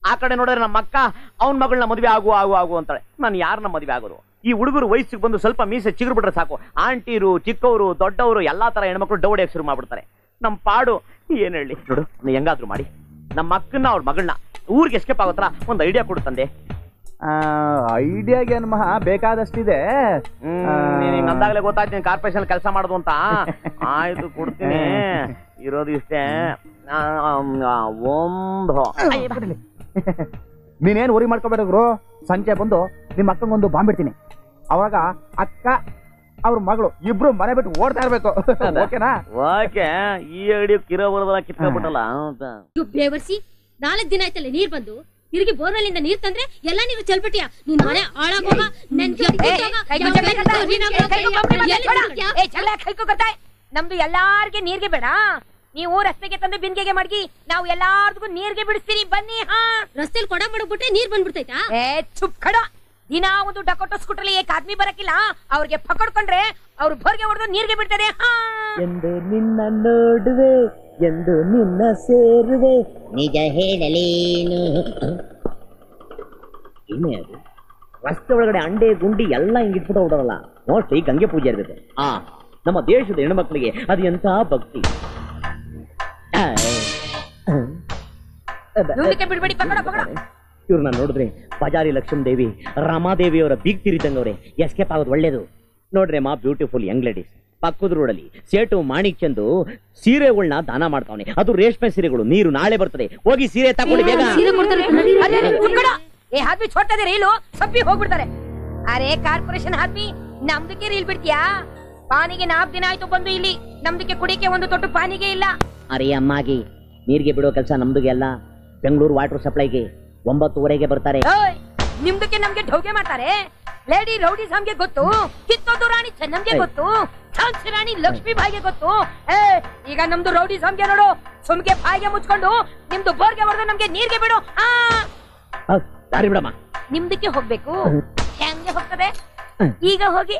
ಆ ಕಡೆ ನೋಡಿದ್ರೆ ನಮ್ಮ ಅಕ್ಕ ಅವ್ನ ಮಗಳನ್ನ ಮದುವೆ ಆಗು ಅಂತಾಳೆ. ನಾನು ಯಾರನ್ನ ಮದುವೆ ಆಗೋದು? ಈ ಹುಡುಗರು ವಯಸ್ಸಿಗೆ ಬಂದು ಸ್ವಲ್ಪ ಮೀಸೆ ಚಿಗುರು ಬಿಟ್ರೆ ಸಾಕು, ಆಂಟಿರು ಚಿಕ್ಕವರು ದೊಡ್ಡವರು ಎಲ್ಲಾ ತರ ಹೆಣ್ಮಕ್ಳು ಡೌಡಿಯಾಗಿ ಶುರು ಮಾಡ್ಬಿಡ್ತಾರೆ. ನಮ್ ಪಾಡು ಏನ್ ಹೇಳಿ ನೋಡು. ಹೆಂಗಾದ್ರು ಮಾಡಿ ನಮ್ಮ ಅಕ್ಕನ್ನ ಅವ್ರ ಮಗಳನ್ನ ಊರಿಗೆ ಎಸ್ಕೇಪ್ ಆಗೋತ್ರ ಒಂದು ಐಡಿಯಾ ಕೊಡು ತಂದೆ. ಐಡಿಯಾಗೆ ಮಹಾ ಬೇಕಾದಷ್ಟಿದೆ. ನಂದಾಗ್ಲೇ ಗೊತ್ತಾಯ್ತು ನೀನ್ ಕಾರ್ಪೊರೇಷನ್ ಕೆಲಸ ಮಾಡೋದು ಅಂತ. ಆಯ್ತು ಕೊಡ್ತೀನಿ, ಇರೋದು ಇಷ್ಟೇ. ನೀನೇನ್ ಉರಿ ಮಾಡ್ಕೋಬೇಡ ಗುರು. ಸಂಜೆ ಬಂದು ನಿಮ್ಮ ಅಕ್ಕಂಗೊಂದು ಬಾಂಬ್ ಬಿಡ್ತೀನಿ. ಅವಾಗ ಅಕ್ಕ ಅವ್ರ ಮಗಳು ಇಬ್ರು ಮನೆ ಬಿಟ್ಟು ಓಡ್ತಾ ಇರ್ಬೇಕು. ಓಕೆನಾ? ಓಕೆ. ಈ ಐಡಿಯಾ ಕಿರೋ ಬರೋದಲ್ಲ ಕಿತ್ಕೊಂಡ್ಬಿಟ್ಟಲ್ಲ ಅಂತ. ಬೇವರ್ಸಿ 4 ದಿನ ಆಯ್ತಲ್ಲ ನೀರ್ ಬಂದು ತಿರುಗಿ ಬೋರ್ವೆಲ್ಲಿಂದ ನೀರ್ ತಂದ್ರೆ ಎಲ್ಲ ನೀರು ಚೆಲ್ಬಿಟ್ಟಿಯಾ? ನಿನ್ ಮನೆ ಹಾಳಾಗೋಗ. ನಮ್ದು ಎಲ್ಲಾರ್ಗೆ ನೀರ್ಗೆ ಬೇಡ, ನೀವು ರಸ್ತೆಗೆ ತಂದು ಬಿಂದಿಗೆಗೆ ಮಡಗಿ ನಾವು ಎಲ್ಲಾರ್ಗೂ ನೀರ್ಗೆ ಬಿಡಿಸ್ತೀರಿ ಬನ್ನಿ. ರಸ್ತೆಲಿ ಕೊಡ ಮಾಡಬಿಟ್ರೆ ನೀರ್ ಬಂದ್ಬಿಡ್ತೈತಾ? ಚುಪ್ ಕಡ. ದಿನ ಒಂದು ಡಕೋಟೋ ಸ್ಕೂಟರ್ಲಿ ಏಕ್ ಆದ್ಮಿ ಬರಕಿಲ್ಲ, ಅವ್ರಿಗೆ ಪಕಡ್ಕೊಂಡ್ರೆ ಅವ್ರು ಬೋರ್ಗೆ ಹೊಡೆದು ನೀರ್ಗೆ ಬಿಡ್ತಾರೆ. ಎಂದು ನಿನ್ನ ನೋಡುವೆ, ಎಂದು ನಿನ್ನ ಸೇರುವೆ, ನಿಜ ಹೇಳಲೇನು. ಏನೇ ಅದು ರಸ್ತೆ ಒಳಗಡೆ ಅಂಡೆ ಗುಂಡಿ ಎಲ್ಲ ಹಿಂಗ್ ಇಟ್ಬಿಟ್ಟು ಹೊಡೋರಲ್ಲ, ಮೋಸ್ಟ್ಲಿ ಗಂಗೆ ಪೂಜೆ ಇರ್ತದೆ. ನಮ್ಮ ದೇಶದ ಹೆಣ್ಮಕ್ಳಿಗೆ ಅದು ಎಂತ ಭಕ್ತಿ. ಬಿಡ್ಬೇಡಿ, ಪಕಡ ಪಕಡ. ಇವ್ರನ್ನ ನೋಡಿದ್ರೆ ಪಜಾರಿ ಲಕ್ಷ್ಮೀ ದೇವಿ ರಮಾದೇವಿ ಅವರ ಬೀಗ್ ತಿರಿದಂಗವ್ರೆ. ಎಸ್ಕೇಪ್ ಆಗೋದು ಒಳ್ಳೇದು. ನೋಡ್ರಿ ಮಾ ಬ್ಯೂಟಿಫುಲ್ ಯಂಗ್ ಲೇಡೀಸ್. ಪಕ್ಕದ ರೋಡಲ್ಲಿ ಸೇಟು ಮಾಣಿಕ್ ಚಂದು ಸೀರೆಗಳನ್ನ ದಾನ ಮಾಡ್ತಾವನೆ. ಅದು ರೇಷ್ಮೆ ಸೀರೆಗಳು. ನೀರು ನಾಳೆ ಬರ್ತದೆ, ಹೋಗಿ ಸೀರೆ ತಗೊಳ್ಳಿ ಬೇಗ. ಆದ್ಮಿ ಛೋಟದೆ ರೀಲು ಸಪ್ಪಿ ಹೋಗ್ಬಿಡ್ತಾರೆ. ಅರೆ ಕಾರ್ಪೊರೇಷನ್ ಆದ್ಮಿ ನಮ್ದಕ್ಕೆ ರೀಲ್ ಬಿಡ್ತೀಯಾ? ಪಾನಿಗೆ 4 ದಿನ ಆಯ್ತು ಬಂದು ಇಲ್ಲಿ, ನಮ್ದಕ್ಕೆ ಕುಡಿಕೆ ಒಂದು ತೊಟ್ಟು ಪಾನಿಗೆ ಇಲ್ಲ. ಅರೆ ಅಮ್ಮಾಗಿ ನೀರ್ಗೆ ಬಿಡೋ ಕೆಲಸ ನಮ್ದುಗೆ ಅಲ್ಲ, ಬೆಂಗಳೂರು ವಾಟರ್ ಸಪ್ಲೈಗೆ 9:30ಗೆ ಬರ್ತಾರೆ. ನಿಮ್ದಕ್ಕೆ ನಮ್ಗೆ ಢೌಗೆ ಮಾಡ್ತಾರೆ. ಲೇಡಿ ರೌಡಿ ಸಾಮ್ಗೆ ಗೊತ್ತು, ಕಿತ್ತೋದು ರಾಣಿ ಚೆನ್ನಂಗೆ ಗೊತ್ತು, ಝಾನ್ಸಿ ರಾಣಿ ಲಕ್ಷ್ಮೀ ಬಾಯಿಗೆ ಗೊತ್ತು. ಈಗ ನಮ್ದು ರೌಡಿ ಸಾಮ್ಗೆ ನೋಡು, ಸುಮ್ಗೆ ಬಾಯಿಗೆ ಮುಚ್ಕೊಂಡು ನಿಮ್ದು ಬೋರ್ಗೆ ಹೊಡೆದು ನಮ್ಗೆ ನೀರ್ಗೆ ಬಿಡು. ದಾರಿ ಬಿಡಮ್ಮ. ನಿಮ್ದಕ್ಕೆ ಹೋಗ್ಬೇಕು, ಹೆಂಗೆ ಹೋಗ್ತದೆ? ಈಗ ಹೋಗಿ.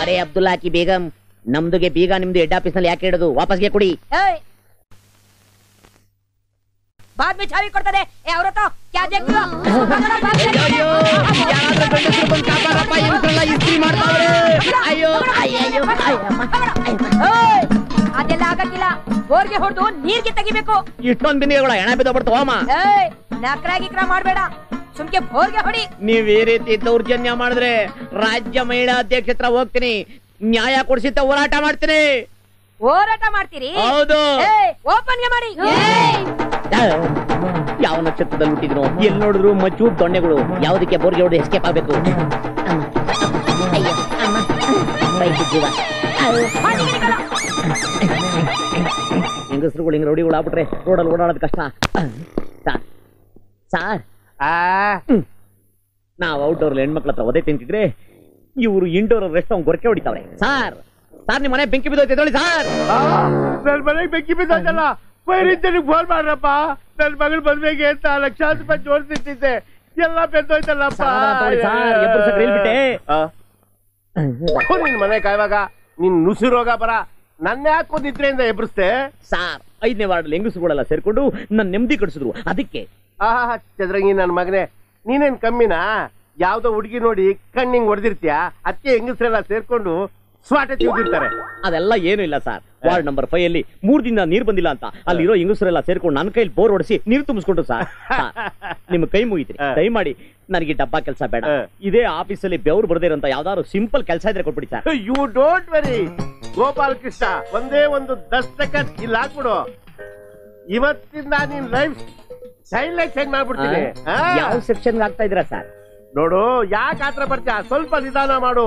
ಅರೆ ಅಬ್ದುಲ್ಲಾಕಿ ಬೇಗಂ, ನಮ್ದುಗೆ ಬೀಗ ನಿಮ್ದು ಹೆಡ್ ಆಫೀಸ್ ನಲ್ಲಿ ಯಾಕೆ ಇಡೋದು? ವಾಪಸ್ಗೆ ಕೊಡಿ. बाद में चाबी ಕೊಡ್ತದೆ. ಅವ್ರ ಹತ್ರ ಕ್ಯಾ ದೇಖ್ತೀರಾ? ಅದೆಲ್ಲ ಆಗಕ್ಕಿಲ್ಲ. ಬೋರ್ಗೆ ಹೊಡೆದು ನೀರ್ಗೆ ತೆಗಿಬೇಕು. ಇಷ್ಟೊಂದು ಬಿಂದಿಗೆಗಳು ಹೆಣ ಬಿದ್ದೋಗ್ಬಿಡ್ತಾವ ಅಮ್ಮ. ನಕ್ರ ಗಿಕ್ರ ಮಾಡ್ಬೇಡ, ಸುಮ್ಕೆ ಬೋರ್ಗೆ ಹೊಡಿ. ನೀವ್ ಈ ರೀತಿ ದೌರ್ಜನ್ಯ ಮಾಡಿದ್ರೆ ರಾಜ್ಯ ಮಹಿಳಾ ಅಧ್ಯಕ್ಷ ಹತ್ರ ಹೋಗ್ತೀನಿ, ನ್ಯಾಯ ಕೊಡಿಸಿದ್ದ ಹೋರಾಟ ಮಾಡ್ತೀನಿ. ಹೋರಾಟ ಮಾಡ್ತೀರಿ? ಹೌದು. ಓಪನ್ಗೆ ಮಾಡಿ. ಯಾವ ನಕ್ಷತ್ರದಲ್ಲಿ ಹುಟ್ಟಿದ್ರು, ಎಲ್ಲಿ ನೋಡಿದ್ರು ಮಚ್ಚು ದೊಣ್ಣೆಗಳು. ಯಾವುದಕ್ಕೆ ಬೋರ್ಗೆ ಹೊಡೆದು ಎಸ್ಕೇಪ್ ಆಗ್ಬೇಕು? ಹೆಂಗಸರುಗಳು ಹಿಂಗ್ ರೌಡಿಗಳು ಆಗ್ಬಿಟ್ರೆ ರೋಡಲ್ಲಿ ಓಡಾಡೋದು ಕಷ್ಟ. ಸಾರ್ ನಾವ್ ಔಟ್ಡೋರ್ ಹೆಣ್ಮಕ್ಳ ಹತ್ರ ಒದೆ ತಿಂತಿದ್ರೆ ಇವ್ರು ಇಂಡೋರ್ ರೆಸ್ಟ್ ಅವ್ನು ಗೊರಕೆ ಹೊಡಿತಾವ್ರೆ. ಸಾರ್ ನಿಮ್ ಮನೆ ಬೆಂಕಿ ಬಿದ್ದೋಯ್ತು ನೋಡಿ ಸಾರ್. ನನ್ ಮನೆಗೆ ಬೆಂಕಿ ಬಿದ್ದೋಯ್ತಲ್ಲ, ಫೈರಿಂಜನಿಗೆ ಫೋನ್ ಮಾಡ್ರಪ್ಪ. ನನ್ ಮಗಳು ಮದ್ವೆಗೆ ಅಂತ ಲಕ್ಷಾಂತರ ರೂಪಾಯಿ ಜೋಡಿಸಿಟ್ಟಿದ್ದೆ, ಎಲ್ಲ ಬೆಂದೋಯ್ತಲ್ಲಪ್ಪ. ನಿನ್ ಮನೆ ಕಾಯುವಾಗ ನಿನ್ ನುಸಿ ರೋಗ ಬರ, ನನ್ನ ಯಾಕೋ ನಿದ್ರೆಯಿಂದ ಎಬ್ರಿಸ್ತೆ. ಸಾರ್ 5ನೇ ವಾರ್ಡ್ ಹೆಂಗಸುಗಳೆಲ್ಲ ಸೇರ್ಕೊಂಡು ನನ್ ನೆಮ್ಮದಿ ಕಡಿಸಿದ್ರು, ಅದಕ್ಕೆ. ಚದ್ರಂಗಿ ನನ್ ಮಗನೇ, ನೀನೇನ್ ಕಮ್ಮಿನಾ? ಯಾವ್ದೋ ಹುಡುಗಿ ನೋಡಿ ಕಣ್ಣಿಂಗ್ ಹೊಡೆದಿರ್ತೀಯ, ಅದಕ್ಕೆ ಹೆಂಗಸರೆಲ್ಲ ಸೇರ್ಕೊಂಡು ಸ್ವಾಟೆ ತಿಂದಿರ್ತಾರೆ. ಅದೆಲ್ಲ ಏನು ಇಲ್ಲ ಸರ್. ವಾರ್ಡ್ ನಂಬರ್ 5 ಅಲ್ಲಿ 3 ದಿನ ನೀರ್ ಬಂದಿಲ್ಲ ಅಂತ ಅಲ್ಲಿರೋ ಹೆಂಗಸರೆಲ್ಲ ಸೇರ್ಕೊಂಡು ನನ್ನ ಕೈಲಿ ಬೋರ್ ಹೊಡಿಸಿ ನೀರು ತುಂಬಿಸ್ಕೊಂಡು ಸರ್. ನಿಮ್ ಕೈ ಮುಗಿತ್ರಿ, ದಯಮಾಡಿ ನನಗೆ ಡಬ್ಬಾ ಕೆಲಸ ಬೇಡ. ಇದೇ ಆಫೀಸಲ್ಲಿ ಬೆವರು ಬರ್ದಿರಂತ ಯಾವ್ದಾದ್ರು ಸಿಂಪಲ್ ಕೆಲಸ ಇದ್ರೆ ಕೊಟ್ಬಿಡಿ sir. You don't worry Gopal Krishna, ಒಂದೇ ಒಂದು ದಸ್ತಖತ್ ಇಲ್ಲಿ ಹಾಕ್ಬಿಡು. ಇವತ್ತಿಂದ ನಿನ್ ಲೈಫ್ ಸ್ಟೈಲ್ ಚೇಂಜ್ ಮಾಡ್ಬಿಡ್ತೀನಿ. ಯಾವ ಸೆಕ್ಷನ್ ಆಗ್ತಾ ಇದ್ದೀರಾ ಸರ್? ನೋಡು, ಯಾಕೆ ಆತರ ಬರ್ತೀಯ? ಸ್ವಲ್ಪ ನಿಧಾನ ಮಾಡು.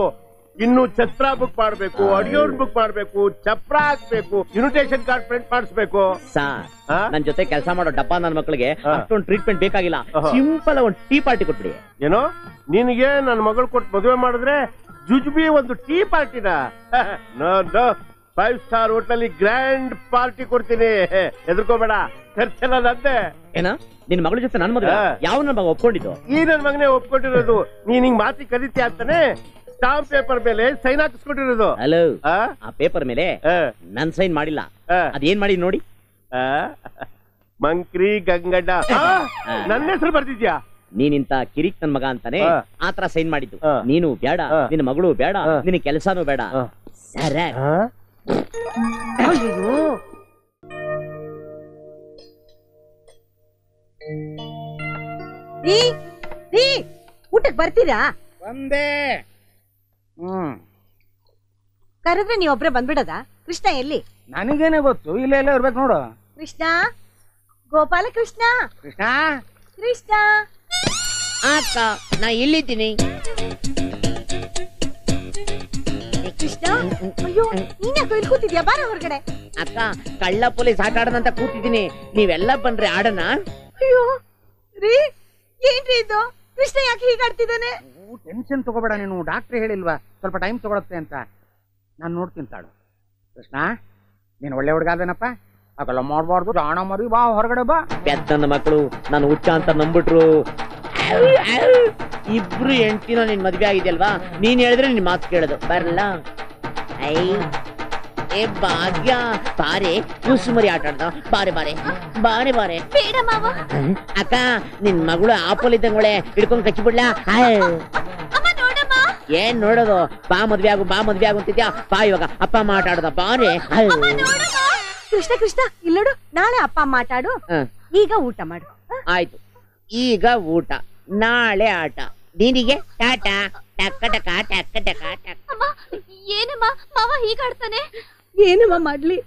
ಇನ್ನು ಛತ್ರ ಬುಕ್ ಮಾಡ್ಬೇಕು, ಆಡಿಯೋ ಬುಕ್ ಮಾಡ್ಬೇಕು, ಚಪ್ರ ಹಾಕ್ಬೇಕು, ಇನ್ವಿಟೇಷನ್ ಕಾರ್ಡ್ ಪ್ರಿಂಟ್ ಮಾಡಿಸ್ಬೇಕು. ಸಾರ್ ನನ್ ಜೊತೆ ಕೆಲಸ ಮಾಡೋ ಡಬ್ಬಾ ನನ್ನ ಮಕ್ಕಳಿಗೆ ಅಷ್ಟೊಂದು ಟ್ರೀಟ್ಮೆಂಟ್ ಬೇಕಾಗಿಲ್ಲ. ಸಿಂಪಲ್ ಒಂದು ಟೀ ಪಾರ್ಟಿ ಕೊಟ್ಬಿಡಿ. ಏನೋ ನಿನಗೆ ನನ್ನ ಮಗಳು ಕೊಟ್ಟು ಮದುವೆ ಮಾಡಿದ್ರೆ ಜುಜುಬಿ ಒಂದು tea party? 5 star hotel grand party ಕೊಡ್ತೀನಿ, ಹೆದರ್ಕೋಬೇಡ. ಖರ್ಚೆಲ್ಲ ನಂದೆ. ಏನ ನಿನ್ ಮಗಳ ಜೊತೆ ನನ್ ಮಗ ಯಾವ ನನ್ನ ಮಗ ಒಪ್ಕೊಂಡಿದ್ದು? ಈ ನನ್ ಮಗನೇ ಒಪ್ಕೊಂಡಿರೋದು. ನೀನ್ ಹಿಂಗ್ ಮಾತಿ ಕರೀತೀಯ ಅಂತಾನೆ ಸ್ಟಾಂಪ್ ಪೇಪರ್ ಮೇಲೆ ಸೈನ್ ಹಾಕಿಸ್ಕೊಂಡಿರೋದು. ಹಲೋ, ಆ ಪೇಪರ್ ಮೇಲೆ ನನ್ ಸೈನ್ ಮಾಡಿಲ್ಲ, ಅದೇನ್ ಮಾಡಿ ನೋಡಿ. ಮಂಕ್ರಿ ಗಂಗಡ್ಡ ನನ್ನ ಹೆಸರು ಬರ್ತಿದ್ಯಾ? ನೀನಿಂತ ಕಿರಿಕ್ ನನ್ ಮಗ ಅಂತಾನೆ ಆತರ ಸೈನ್ ಮಾಡಿದ್ದು. ನೀನು ಬೇಡ, ನಿನ್ನ ಮಗಳು ಬೇಡ, ನಿನ್ನ ಕೆಲಸನೂ ಬೇಡ. ಸರ ಊಟಕ್ಕೆ ಬರ್ತೀರಾ? ಒಂದೇ ಕರೆದ್ರೆ ನೀವೊಬ್ರೆ ಬಂದ್ಬಿಡದ? ಕೃಷ್ಣ ಎಲ್ಲಿ? ನನಗೇನೆ ಗೊತ್ತು, ಇಲ್ಲೇ ಎಲ್ಲ ಇರ್ಬೇಕು ನೋಡು. ಕೃಷ್ಣ, ಗೋಪಾಲ ಕೃಷ್ಣ, ಕೃಷ್ಣ ಕೃಷ್ಣ. ಅಕ್ಕ ನಾ ಇಲ್ಲಿದ್ದೀನಿ. ಕೃಷ್ಣ ಅಯ್ಯೋ ನೀನ್ ಯಾಕೋ ಇಲ್ಲಿ ಕೂತಿದ್ಯಾ ಬಾರ ಹೊರಗಡೆ. ಅಕ್ಕ ಕಳ್ಳ ಪೊಲೀಸ್ ಆಟ ಆಡೋಣಂತ ಕೂತಿದ್ದೀನಿ, ನೀವೆಲ್ಲ ಬನ್ರಿ ಆಡೋಣ. ಅಯ್ಯೋ ರೀ ಏನ್ರಿ ಇದು, ಕೃಷ್ಣ ಯಾಕೆ ಹೀಗಾಡ್ತಿದ್ದಾನೆ? ಟೆನ್ಷನ್ ತಗೋಬೇಡ ನೀನು, ಡಾಕ್ಟ್ರ್ ಹೇಳಿಲ್ವಾ ಸ್ವಲ್ಪ ಟೈಮ್ ತಗೊಳತ್ತೆ ಅಂತ. ನಾನು ನೋಡ್ತೀನಿ ತಾಳು. ಕೃಷ್ಣ ನೀನು ಒಳ್ಳೆ ಹುಡುಗ ಅಲ್ವೇನಪ್ಪ, ಹಾಗೆಲ್ಲ ಮಾಡ್ಬಾರ್ದು, ಜಾಣ ಮರಿ ಬಾ ಹೊರಗಡೆ ಬಾ. ನನ್ನ ಮಕ್ಕಳು ನಾನು ಹುಚ್ಚ ಅಂತ ನಂಬಿಟ್ರು. ಇಬ್ರು ಹೆಂಡ್ತಿನ ನಿನ್ ಮದ್ವೆ ಆಗಿದೆಯಲ್ವಾ, ನೀನ್ ಹೇಳಿದ್ರೆ ನಿನ್ ಮಾತು ಕೇಳೋದು. ಬರಲ್ಲ ಐ ಏ ಭಾಗ್ಯ ಬಾರೆ ಕೂಸುಮರಿ ಆಟ ಆಡ್ದ, ಬಾರೆ ಬಾರೆ ಬಾರೆ ಬಾರೆ. ಬೇಡ ಮಾವ. ಅಕ್ಕ ನಿನ್ ಮಗಳು ಆಪಲ್ ಇದ್ದಂಗೊಳೆ ಹಿಡ್ಕೊಂಡ್ ಕಚ್ಚಿ ಬಿಡ್ಲಾ? ಏನ್ ನೋಡೋದು, ಬಾ ಮದ್ವೆ ಆಗು ಬಾ ಮದ್ವೆ ಆಗು ಅಂತಿದ್ಯಾ, ಬಾ ಇವಾಗ ಅಪ್ಪ ಅಮ್ಮ ಆಟ ಆಡ್ದ ಬಾರೆ. ಕೃಷ್ಣ ಕೃಷ್ಣ ಇಲ್ಲೋಡು, ನಾಳೆ ಅಪ್ಪ ಅಮ್ಮ ಆಟ ಆಡು, ಈಗ ಊಟ ಮಾಡು. ಆಯ್ತು, ಈಗ ಊಟ, ನಾಳೆ ಆಟ. ನಿನಗೆ ಟಾಟಾ ಟಕ್ಕ ಟಕ ಟಕ್ಕ ಟಕ ಟಕ್ಕ. ಏನಮ್ಮ ಮಾವ ಹೀಗಾಡ್ತಾನೆ? ಏನಮ್ಮ ಮಾಡ್ಲಿ,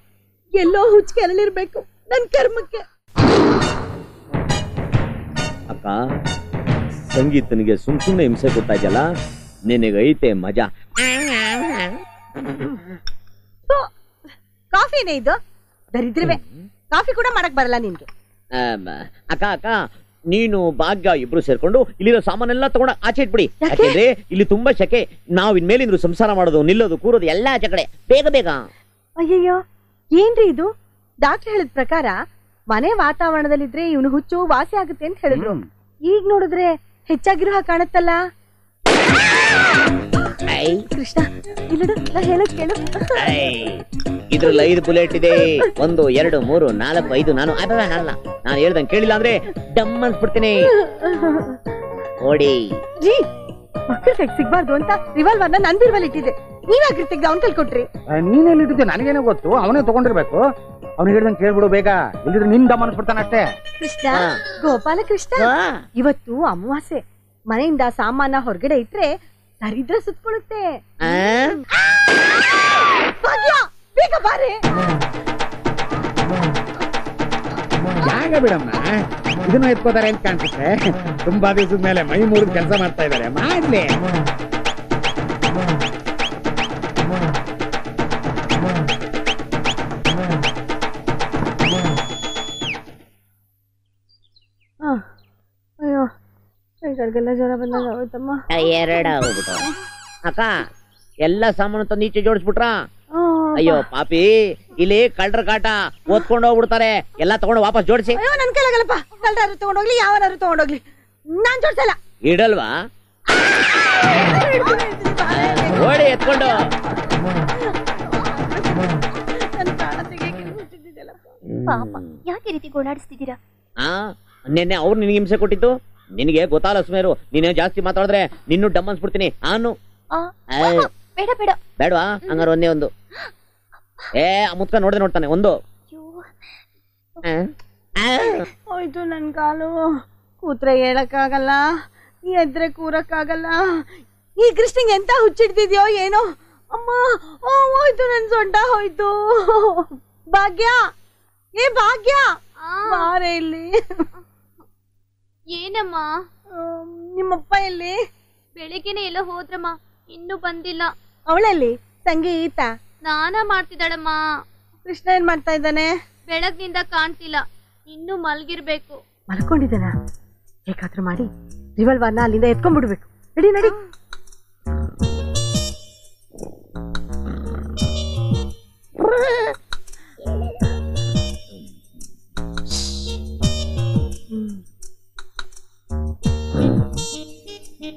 ಎಲ್ಲೋ ಹುಚ್ಚ ಕೆರಳಿರ್ಬೇಕು ನನ್ ಕರ್ಮಕ್ಕೆ. ಅಕ್ಕ ಸಂಗೀತನಿಗೆ ಸುಮ್ನೆ ಹಿಂಸೆ ಕೊಡ್ತಾ ಇದೆಯಲ್ಲ, ನಿನಗೈತೆ ಮಜಾ. ಕಾಫಿನೇ ಇದು ದರಿದ್ರವೇ, ಕಾಫಿ ಕೂಡ ಮಾಡಕ್ ಬರಲ್ಲ ನಿನ್ಗೆ. ಅಕ್ಕ ಅಕ್ಕ ನೀನು ಭಾಗ್ಯ ಇಬ್ರು ಸೇರ್ಕೊಂಡು ಇಲ್ಲಿರೋ ಸಾಮಾನೆಲ್ಲ ತಗೊಂಡ ಆಚೆ ಇಟ್ಬಿಡಿ. ಯಾಕೆಂದ್ರೆ ಇಲ್ಲಿ ತುಂಬಾ ಶಕೆ, ನಾವ್ ಇನ್ಮೇಲಿಂದ್ರು ಸಂಸಾರ ಮಾಡೋದು ನಿಲ್ಲೋದು ಕೂರೋದು ಎಲ್ಲಾ ಆಚೆ ಕಡೆ, ಬೇಗ ಬೇಗ. ಅಯ್ಯಯ್ಯೋ ಏನ್ರಿ ಇದು, ಡಾಕ್ಟರ್ ಹೇಳಿದ ಪ್ರಕಾರ ಮನೆ ವಾತಾವರಣದಲ್ಲಿದ್ರೆ ಇವನು ಹುಚ್ಚು ವಾಸಿ ಆಗುತ್ತೆ ಅಂತ ಹೇಳಿದ್ರು. ಈಗ ನೋಡಿದ್ರೆ ಹೆಚ್ಚಾಗಿರೋ ಹಾಗೆ ಕಾಣುತ್ತಲ್ಲ. ಕೃಷ್ಣ ಇಲ್ಲಡು, ನಾ ಹೇಳೋದ್ ಕೇಳು. ಇದ್ರಲ್ಲಿ 5 ಬುಲೆಟ್ ಇದೆ, 1 2 3 4 5. ನಾನು ಹೇಳ್ದಂಗೆ ಕೇಳಿಲ್ಲ ಅಂದ್ರೆ ಡಮ್ ಅನ್ಸ್ಬಿಡ್ತೀನಿ. ಓಡಿ ಜೀ ಮಕ್ಕಳ ಕೈಗೆ ಸಿಗ್ಬಾರ್ದು ಅಂತ ರಿವಾಲ್ವರ್ನ ನನ್ ಬಿರ್ವಲ್ ಇಟ್ಟಿದ್ದೆ, ನೀವ್ಯಾಕ್ರಿ ತೆಗ್ದು ಅವ್ನ್ ಕೈಲಿ ಕೊಟ್ರಿ? ನೀನೆಲ್ಲಿ ಇಟ್ಟಿದ್ದೆ ನನಗೇನೋ ಗೊತ್ತು, ಅವನೇ ತಗೊಂಡಿರ್ಬೇಕು. ಅವ್ನು ಹೇಳ್ದಂಗೆ ಕೇಳ್ಬಿಡು ಬೇಗ, ಇಲ್ಲಿದ್ರೆ ನಿನ್ ಡಮ್ ಅನ್ಸ್ಬಿಡ್ತಾನ ಅಷ್ಟೇ. ಕೃಷ್ಣ ಗೋಪಾಲ ಕೃಷ್ಣ, ಇವತ್ತು ಅಮಾವಾಸ್ಯೆ, ಮನೆಯಿಂದ ಸಾಮಾನ ಹೊರಗಡೆ ಇಟ್ರೆ ದರಿದ್ರ ಸುತ್ಕೊಳ್ಳುತ್ತೆ. ಬೇಗ ಬಾರೆ. ಜಾಗ ಬಿಡಮ್ಮ, ಇದನ್ನ ಎತ್ಕೋತಾರೆ ಅಂತ ಕಾಣಿಸುತ್ತೆ. ತುಂಬಾ ದಿವಸದ ಮೇಲೆ ಮೈ ಮುರಿದು ಕೆಲಸ ಮಾಡ್ತಾ ಇದಾರೆ, ಮಾಡ್ಲಿ. ಅಯ್ಯೋ ಕೈಗಳಿಗೆಲ್ಲ ಜ್ವರ ಬಂದಾಗ ಹೋಯ್ತಮ್ಮ. ಹೋಗ್ಬಿಟ್ಟು ಅಕ್ಕ ಎಲ್ಲ ಸಾಮಾನು ತಂದು ಈಚೆ ಜೋಡಿಸ್ಬಿಟ್ರ. ಅಯ್ಯೋ ಪಾಪಿ, ಇಲ್ಲಿ ಕಳ್ರ ಕಾಟ ಓದ್ಕೊಂಡು ಹೋಗ್ಬಿಡ್ತಾರೆ, ಎಲ್ಲ ತಗೊಂಡು ವಾಪಸ್ ಜೋಡಿಸಿ. ಅಯ್ಯೋ ನನ್ ಕೈಲಾಗಲ್ಲಪ್ಪ, ಕಳ್ಳರು ತಗೊಂಡೋಗ್ಲಿ ಯಾವನಾರು ತಗೊಂಡೋಗ್ಲಿ, ನಾನ್ ಜೋಡ್ಸಲ್ಲ. ಇಡಲ್ವಾ? ಓಡಿ ಎತ್ಕೊಂಡು. ಪಾಪ ಯಾಕೆ ರೀತಿ ಗೋಳಾಡಿಸ್ತಿದ್ದೀರಾ? ನಿನ್ನೆ ಅವ್ರು ನಿನ್ಗೆ ಹಿಂಸೆ ಕೊಟ್ಟಿದ್ದು ನಿನಗೆ ಗೊತ್ತಾಗಲ್ಲ ಸುಮೇರು. ನೀನೇ ಜಾಸ್ತಿ ಮಾತಾಡಿದ್ರೆ ನಿನ್ನೂ ಡಮ್ ಅನ್ಸ್ಬಿಡ್ತೀನಿ. ಬೇಡ ಬೇಡ ಬೇಡವಾ? ಹಂಗಾರ ಒಂದೇ ಒಂದು. ಮುತ್ಕ ನೋಡ್ದೆ ನೋಡ್ತಾನೆ ಒಂದು. ಹೋಯ್ತು ನನ್ ಕಾಲು, ಕೂತ್ರೆ ಹೇಳಕ್ಕಾಗಲ್ಲ, ಎದ್ರೆ ಕೂರಕ್ಕಾಗಲ್ಲ. ಈ ಕೃಷ್ಣಂಗೆ ಎಂತ ಹುಚ್ಚಿಡ್ತಿದ್ಯೋ ಏನೋ ಅಮ್ಮ. ಹೋಯ್ತು ನನ್ ಸೊಂಟ ಹೋಯ್ತು. ಭಾಗ್ಯ, ಏ ಭಾಗ್ಯ ಬಾರೆ ಇಲ್ಲಿ. ಏನಮ್ಮ? ನಿಮ್ಮಪ್ಪ ಎಲ್ಲಿ? ಬೆಳಿಗ್ಗೆನೆ ಎಲ್ಲ ಹೋದ್ರಮ್ಮ, ಇನ್ನೂ ಬಂದಿಲ್ಲ. ಅವಳಲ್ಲಿ ಸಂಗೀತ ಸ್ನಾನ ಮಾಡ್ತಿದ್ದಾಳಮ್ಮ. ಕೃಷ್ಣ ಏನ್ ಮಾಡ್ತಾ ಇದ್ದಾನೆ? ಬೆಳಗ್ನಿಂದ ಕಾಣ್ತಿಲ್ಲ, ಇನ್ನೂ ಮಲ್ಗಿರ್ಬೇಕು. ಮಲ್ಕೊಂಡಿದ್ದಾನ? ಹೇಗಾದ್ರೂ ಮಾಡಿ ರಿವಾಲ್ವರ್ನ ಅಲ್ಲಿಂದ ಎತ್ಕೊಂಡ್ಬಿಡ್ಬೇಕು. ನಡಿ ನಡಿ.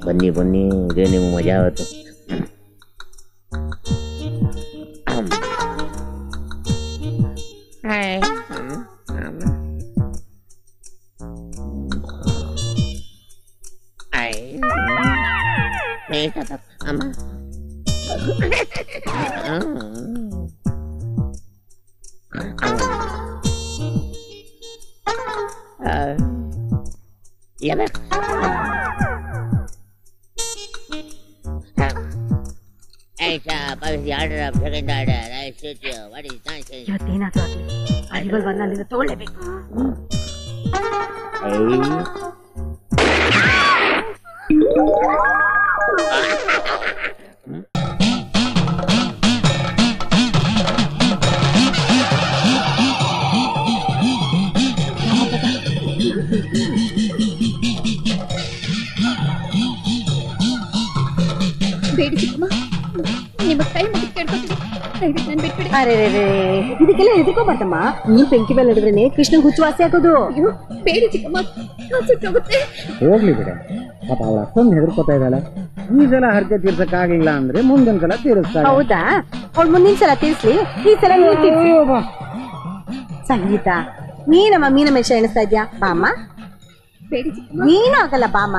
ಬನ್ನಿ ಬನ್ನಿ, ಇದೇ ನಿಮ್ಮ ಮಜಾ ಆವತ್ತು. ಅಮ್ಮ ಇವತ್ತೇನಾದ್ರೂ ರಿವಾಲ್ವರ್ನ ಅಲ್ಲಿಂದ ತಗೊಳ್ಳೇಬೇಕು. ಅರೆ ಇದಕ್ಕೆಲ್ಲ ಹೆದರ್ಕೋಬಾರ್ದಮ್ಮ. ನೀನ್ ಬೆಂಕಿ ಮೇಲೆ ಹಿಡಿದ್ರೇನೆ ಕೃಷ್ಣನ್ ಹುಚ್ಚು ವಾಸಿ ಆಗೋದು. ಬೇಡಿ ಚಿಕ್ಕಮ್ಮ, ಸುಟ್ಟೋಗುತ್ತೆ. ಹೋಗ್ಲಿ ಬಿಡ, ಪಾಪ ಅವಳ ಅಷ್ಟೊಂದು ಹೆದರ್ಕೋತಾ ಇದ್ದಾಳೆ. ಈ ಸಲ ಹರಕೆ ತೀರ್ಸಕ್ಕಾಗ್ಲಿಲ್ಲ ಅಂದ್ರೆ ಮುಂದಿನ ಸಲ ತೀರಿಸ್ತಾಳೆ. ಹೌದಾ? ಅವ್ಳು ಮುಂದಿನ ಸಲ ತೀರ್ಸ್ಲಿ, ಈ ಸಲ ನೀನ್ ತೀರ್ಸಿ. ಸಂಗೀತ, ನೀನಮ್ಮ ಮೀನಮೇಷ ಎಣಿಸ್ತಾ ಇದ್ಯಾ? ಬಾಮ್ಮ. ಬೇಡಿ ಚಿಕ್ಕಮ್ಮ. ನೀನು ಆಗಲ್ಲ ಬಾಮ್ಮ,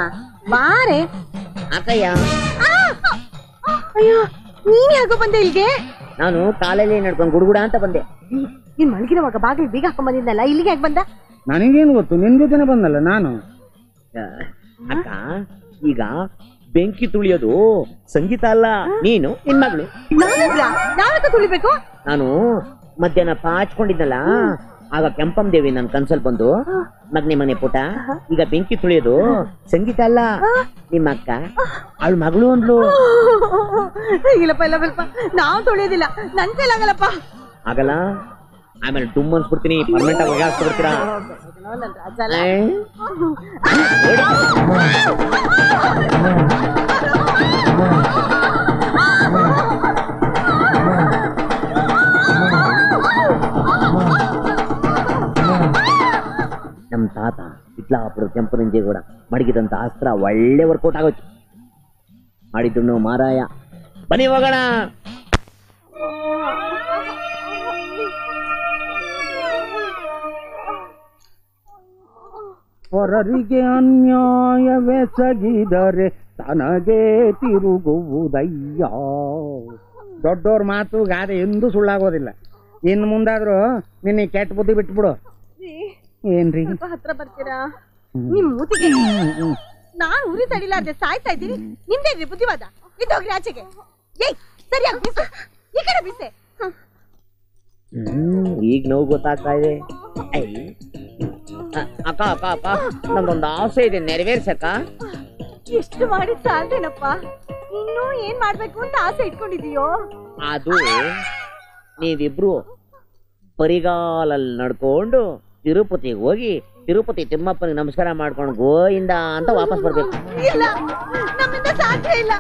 ಬಾರೆ. ಅಕ್ಕಯ್ಯ, ಅಯ್ಯೋ, ನೀನ್ ಯಾಕೋ ಬಂದೆ ಇಲ್ಲಿಗೆ? ನಾನು ಕಾಲಲ್ಲಿ ನಡ್ಕೊಂಡು ಗುಡುಗುಡ ಅಂತ ಬಂದೆ. ನೀನ್ ಮಲಗಿರುವಾಗ ಬಾಗಿಲು ಬೀಗ ಹಾಕೊಂಡ್ ಬಂದಿದ್ದಲ್ಲ, ಇಲ್ಲಿಗೆ ಯಾಕೆ ಬಂದ? ನನಗೇನು ಗೊತ್ತು, ನಿನ್ ಜೊತೆನೆ ಬಂದಲ್ಲ ನಾನು. ಅಕ್ಕ, ಈಗ ಬೆಂಕಿ ತುಳಿಯೋದು ಸಂಗೀತ ಅಲ್ಲ, ನೀನು ನಿನ್ ಮಗಳು. ನಾನಕ್ಕ ತುಳಿಬೇಕು? ನಾನು ಮಧ್ಯಾಹ್ನ ಪಾಚ್ಕೊಂಡಿದ್ನಲ್ಲ, ಆಗ ಕೆಂಪಂ ದೇವಿ ನನ್ ಕನ್ಸಲ್ ಬಂದು, ಮಗ್ನೆ ಮನೆ ಪುಟ, ಈಗ ಬೆಂಕಿ ತುಳಿಯೋದು ಸಂಗೀತ ಅಲ್ಲ, ನಿಮ್ಮ ಅಕ್ಕ ಅವಳ ಮಗಳು ಅಂದ್ಲು. ಇಲ್ಲಪ್ಪ ಇಲ್ಲಪ್ಪ, ನಾವು ತುಳಿಯೋದಿಲ್ಲ, ನನ್ ಕೈಲಾಗಲ್ಲಪ್ಪ. ಆಗಲ್ಲ, ಆಮೇಲೆ ಡುಮ್ ಅನ್ಸ್ಬಿಡ್ತೀನಿ, ಪರ್ಮನೆಂಟ್ ಆಗಿ ಒಗ್ಯಾಸ್ಬಿಡ್ತೀರಾ. ನಮ್ ತಾತ ಇಟ್ಲಾಪುರ ಕೆಂಪನಂಜೇಗೌಡ ಮಡಗಿದಂತ ಅಸ್ತ್ರ ಒಳ್ಳೆ ವರ್ಕೌಟ್ ಆಗೋಯ್ತು. ಮಾಡಿದ್ದು ಮಾರಾಯ. ಬನ್ನಿ ಹೋಗೋಣ. ಹೊರರಿಗೆ ಅನ್ಯಾಯವೆಸಗಿದರೆ ತನಗೆ ತಿರುಗುವುದಯ್ಯ. ದೊಡ್ಡೋರ್ ಮಾತು ಗಾದೆ ಎಂದೂ ಸುಳ್ಳಾಗೋದಿಲ್ಲ. ಇನ್ನು ಮುಂದಾದ್ರೂ ನಿನ್ನೆ ಕೆಟ್ಟ ಬುದ್ಧಿ ಬಿಟ್ಬಿಡು. ಏನ್ರಿ ಹತ್ರ ಬರ್ತೀರಾ? ನಿಮ್ ಮೂತಿಗೆ ನಾನ್ ಉರಿ ತಡಿಲಾರ್ದೆ ಸಾಯ್ತಾ ಇದ್ದೀನಿ. ನಿಮ್ದೇನ್ರಿ ಬುದ್ಧಿವಾದ? ಇದ್ದೋಗ್ರಿ ಆಚೆಗೆ. ಏಯ್, ಸರಿಯಾಗಿ ಬೀಸೆ, ಈ ಕಡೆ ಬೀಸೆ. ಈಗ ನೋವು ಗೊತ್ತಾಗ್ತಾ ಇದೆ. ಅಕ್ಕ ಅಕ್ಕ ಅಕ್ಕ, ನಂದೊಂದು ಆಸೆ ಇದೆ, ನೆರವೇರ್ಸಕ್ಕ. ಎಷ್ಟು ಮಾಡಿ ಸಾಲ್ದೇನಪ್ಪ, ಇನ್ನೂ ಏನ್ ಮಾಡ್ಬೇಕು ಅಂತ ಆಸೆ ಇಟ್ಕೊಂಡಿದೀಯೋ? ಅದು ನೀವಿಬ್ರು ಬರಿಗಾಲಲ್ಲಿ ನಡ್ಕೊಂಡು ತಿರುಪತಿಗೆ ಹೋಗಿ ತಿರುಪತಿ ತಿಮ್ಮಪ್ಪನಿಗೆ ನಮಸ್ಕಾರ ಮಾಡ್ಕೊಂಡು ಗೋಯಿಂದ ಅಂತ ವಾಪಸ್ ಬರ್ಬೇಕು. ಇಲ್ಲ, ನಮ್ಮಿಂದ ಸಾಧ್ಯ ಇಲ್ಲ.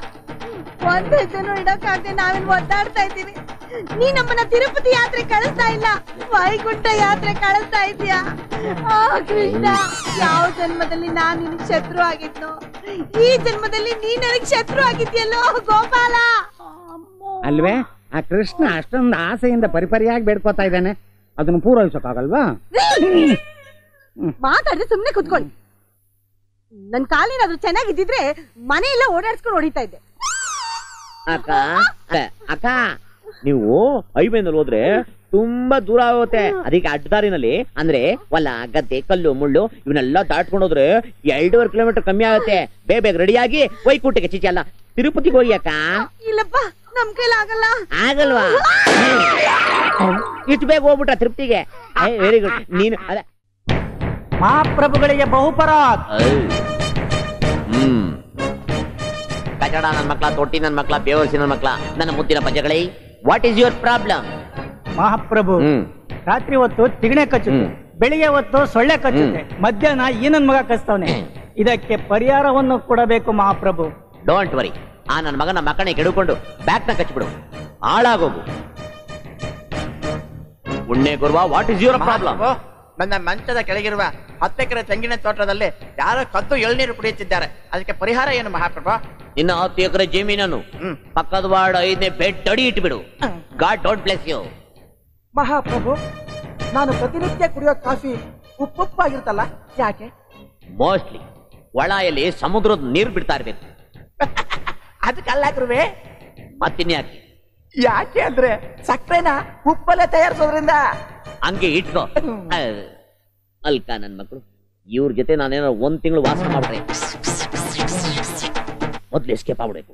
ಒಂದ್ ಹೆಜ್ಜೆನೂ ಇಡಕ್ಕಾಗದೆ ನಾವೇನ್ ಒದ್ದಾಡ್ತಾ ಇದ್ದೀವಿ. ನೀ ನಮ್ಮನ್ನ ತಿರುಪತಿ ಯಾತ್ರೆ ಕಳಿಸ್ತಾ ಇಲ್ಲ, ವೈಕುಂಠ ಯಾತ್ರೆ ಕಳಿಸ್ತಾ ಇದೀಯಾ? ಆ ಕೃಷ್ಣ, ಯಾವ ಜನ್ಮದಲ್ಲಿ ನಾನ್ ನಿನಗ್ ಶತ್ರು ಆಗಿದ್ನೋ, ಈ ಜನ್ಮದಲ್ಲಿ ನೀ ನನಗ್ ಶತ್ರು ಆಗಿದ್ಯಲ್ಲೋ ಗೋಪಾಲ. ಅಲ್ವೇ, ಆ ಕೃಷ್ಣ ಅಷ್ಟೊಂದು ಆಸೆಯಿಂದ ಪರಿಪರಿಯಾಗಿ ಬೇಡ್ಕೋತಾ ಇದ್ದಾನೆ, ಅದನ್ನು ಪೂರೈಸೋಕ್ಕಾಗಲ್ವಾ? ಮಾತಾಡಿದ್ರೆ ಸುಮ್ನೆ ಕುತ್ಕೊಳ್ಳಿ. ನನ್ ಕಾಲೇನಾದ್ರೂ ಚೆನ್ನಾಗಿದ್ದಿದ್ರೆ ಮನೆಯೆಲ್ಲ ಓಡಾಡ್ಸ್ಕೊಂಡು ಹೊಡಿತಾ ಇದ್ದೆ. ಅಕ್ಕ ಅಕ್ಕ, ನೀವು ಹೈವೇನಲ್ಲಿ ಹೋದ್ರೆ ತುಂಬಾ ದೂರ ಆಗುತ್ತೆ. ಅದಕ್ಕೆ ಅಡ್ಡದಾರಿನಲ್ಲಿ ಅಂದ್ರೆ ಹೊಲ, ಗದ್ದೆ, ಕಲ್ಲು, ಮುಳ್ಳು ಇವನ್ನೆಲ್ಲ ದಾಟ್ಕೊಂಡು ಹೋದ್ರೆ 2.5 ಕಿಲೋಮೀಟರ್ ಕಮ್ಮಿ ಆಗುತ್ತೆ. ಬೇಗ ರೆಡಿಯಾಗಿ ವೈಕುಂಠಕ್ಕೆ ಚಿಚಿ ಅಲ್ಲ ತಿರುಪತಿಗೆ ಹೋಗಿ ಅಕ್ಕ. ಇಲ್ಲಪ್ಪ, ನಮ್ ಕೈಲಿ ಆಗಲ್ಲ. ಆಗಲ್ವಾ? ಇಷ್ಟು ಬೇಗ ಹೋಗ್ಬಿಟ್ಟ ತಿರುಪತಿಗೆ? Very good. ನೀನು ಅದ ಮಹಾಪ್ರಭುಗಳಿಗೆ ಬಹುಪರಾತ್. ಕಚಡ ನನ್ ಮಕ್ಳ, ತೊಟ್ಟಿ ನನ್ ಮಕ್ಳ, ಬೇವರ್ಸಿ ನನ್ ಮಕ್ಳ, ನನ್ನ ಮುದ್ದಿನ ಪಂಜಗಳೇ, ವಾಟ್ ಈಸ್ ಯುವರ್ ಪ್ರಾಬ್ಲಮ್? ಮಹಾಪ್ರಭು, ರಾತ್ರಿ ಹೊತ್ತು ತಿಗಣೆ ಕಚ್ಚುತ್ತೆ, ಬೆಳಿಗ್ಗೆ ಹೊತ್ತು ಸೊಳ್ಳೆ ಕಚ್ಚುತ್ತೆ, ಮಧ್ಯಾಹ್ನ ಈ ನನ್ ಮಗ ಕಚ್ತವನೆ. ಇದಕ್ಕೆ ಪರಿಹಾರವನ್ನು ಕೊಡಬೇಕು ಮಹಾಪ್ರಭು. ಡೋಂಟ್ ವರಿ, ಆ ನನ್ನ ಮಗನ ಮಕ್ಕಳನ್ನ ಕೆಡುಕೊಂಡು ಬ್ಯಾಕ್ ನ ಕಚ್ಚಿಬಿಡು, ಹಾಳಾಗೋಗು. ಉಣ್ಣೆ ಗುರುವ, ವಾಟ್ ಈಸ್ ಯುವರ್ ಪ್ರಾಬ್ಲಮ್? ನನ್ನ ಮಂಚದ ಕೆಳಗಿರುವ 10 ಎಕರೆ ತೆಂಗಿನ ತೋಟದಲ್ಲಿ ಯಾರೋ ಕದ್ದು ಎಳ್ನೀರು ಕುಡಿಯುತ್ತಿದ್ದಾರೆ, ಅದಕ್ಕೆ ಪರಿಹಾರ ಏನು ಮಹಾಪ್ರಭು? ಇನ್ನು 10 ಎಕರೆ ಜಮೀನನ್ನು ಪಕ್ಕದ ವಾರ್ಡ್ 5ನೇ ಬೆಡ್ ಅಡಿ ಇಟ್ಬಿಡು. God don't bless you. ಮಹಾಪ್ರಭು, ನಾನು ಪ್ರತಿನಿತ್ಯ ಕುಡಿಯೋ ಕಾಫಿ ಉಪ್ಪುಪ್ಪಾಗಿರ್ತಲ್ಲ, ಯಾಕೆ? ಮೋಸ್ಟ್ಲಿ ಒಳಯಲ್ಲಿ ಸಮುದ್ರದ ನೀರು ಬಿಡ್ತಾ ಇರ್ಬೇಕು. ಅದಕ್ಕಲ್ಲ ಗುರುವೆ. ಮತ್ತಿನ್ಯಾಕೆ? ಯಾಕೆ ಅಂದ್ರೆ ಸಕ್ಕರೆನ ಉಪ್ಪಲ್ಲೇ ತಯಾರಿಸೋದ್ರಿಂದ. ಹಂಗೆ ಇಟ್ಕೋ. ಅಲ್ಕ ನನ್ ಮಕ್ಕಳು, ಇವ್ರ ಜೊತೆ ನಾನೇನಾದ್ರು 1 ತಿಂಗಳು ವಾಸ ಮಾಡ್ರೆ ಮೊದ್ಲು ಎಸ್ಕೇಪ್ ಆಗ್ಬಿಡ್ಬೇಕು.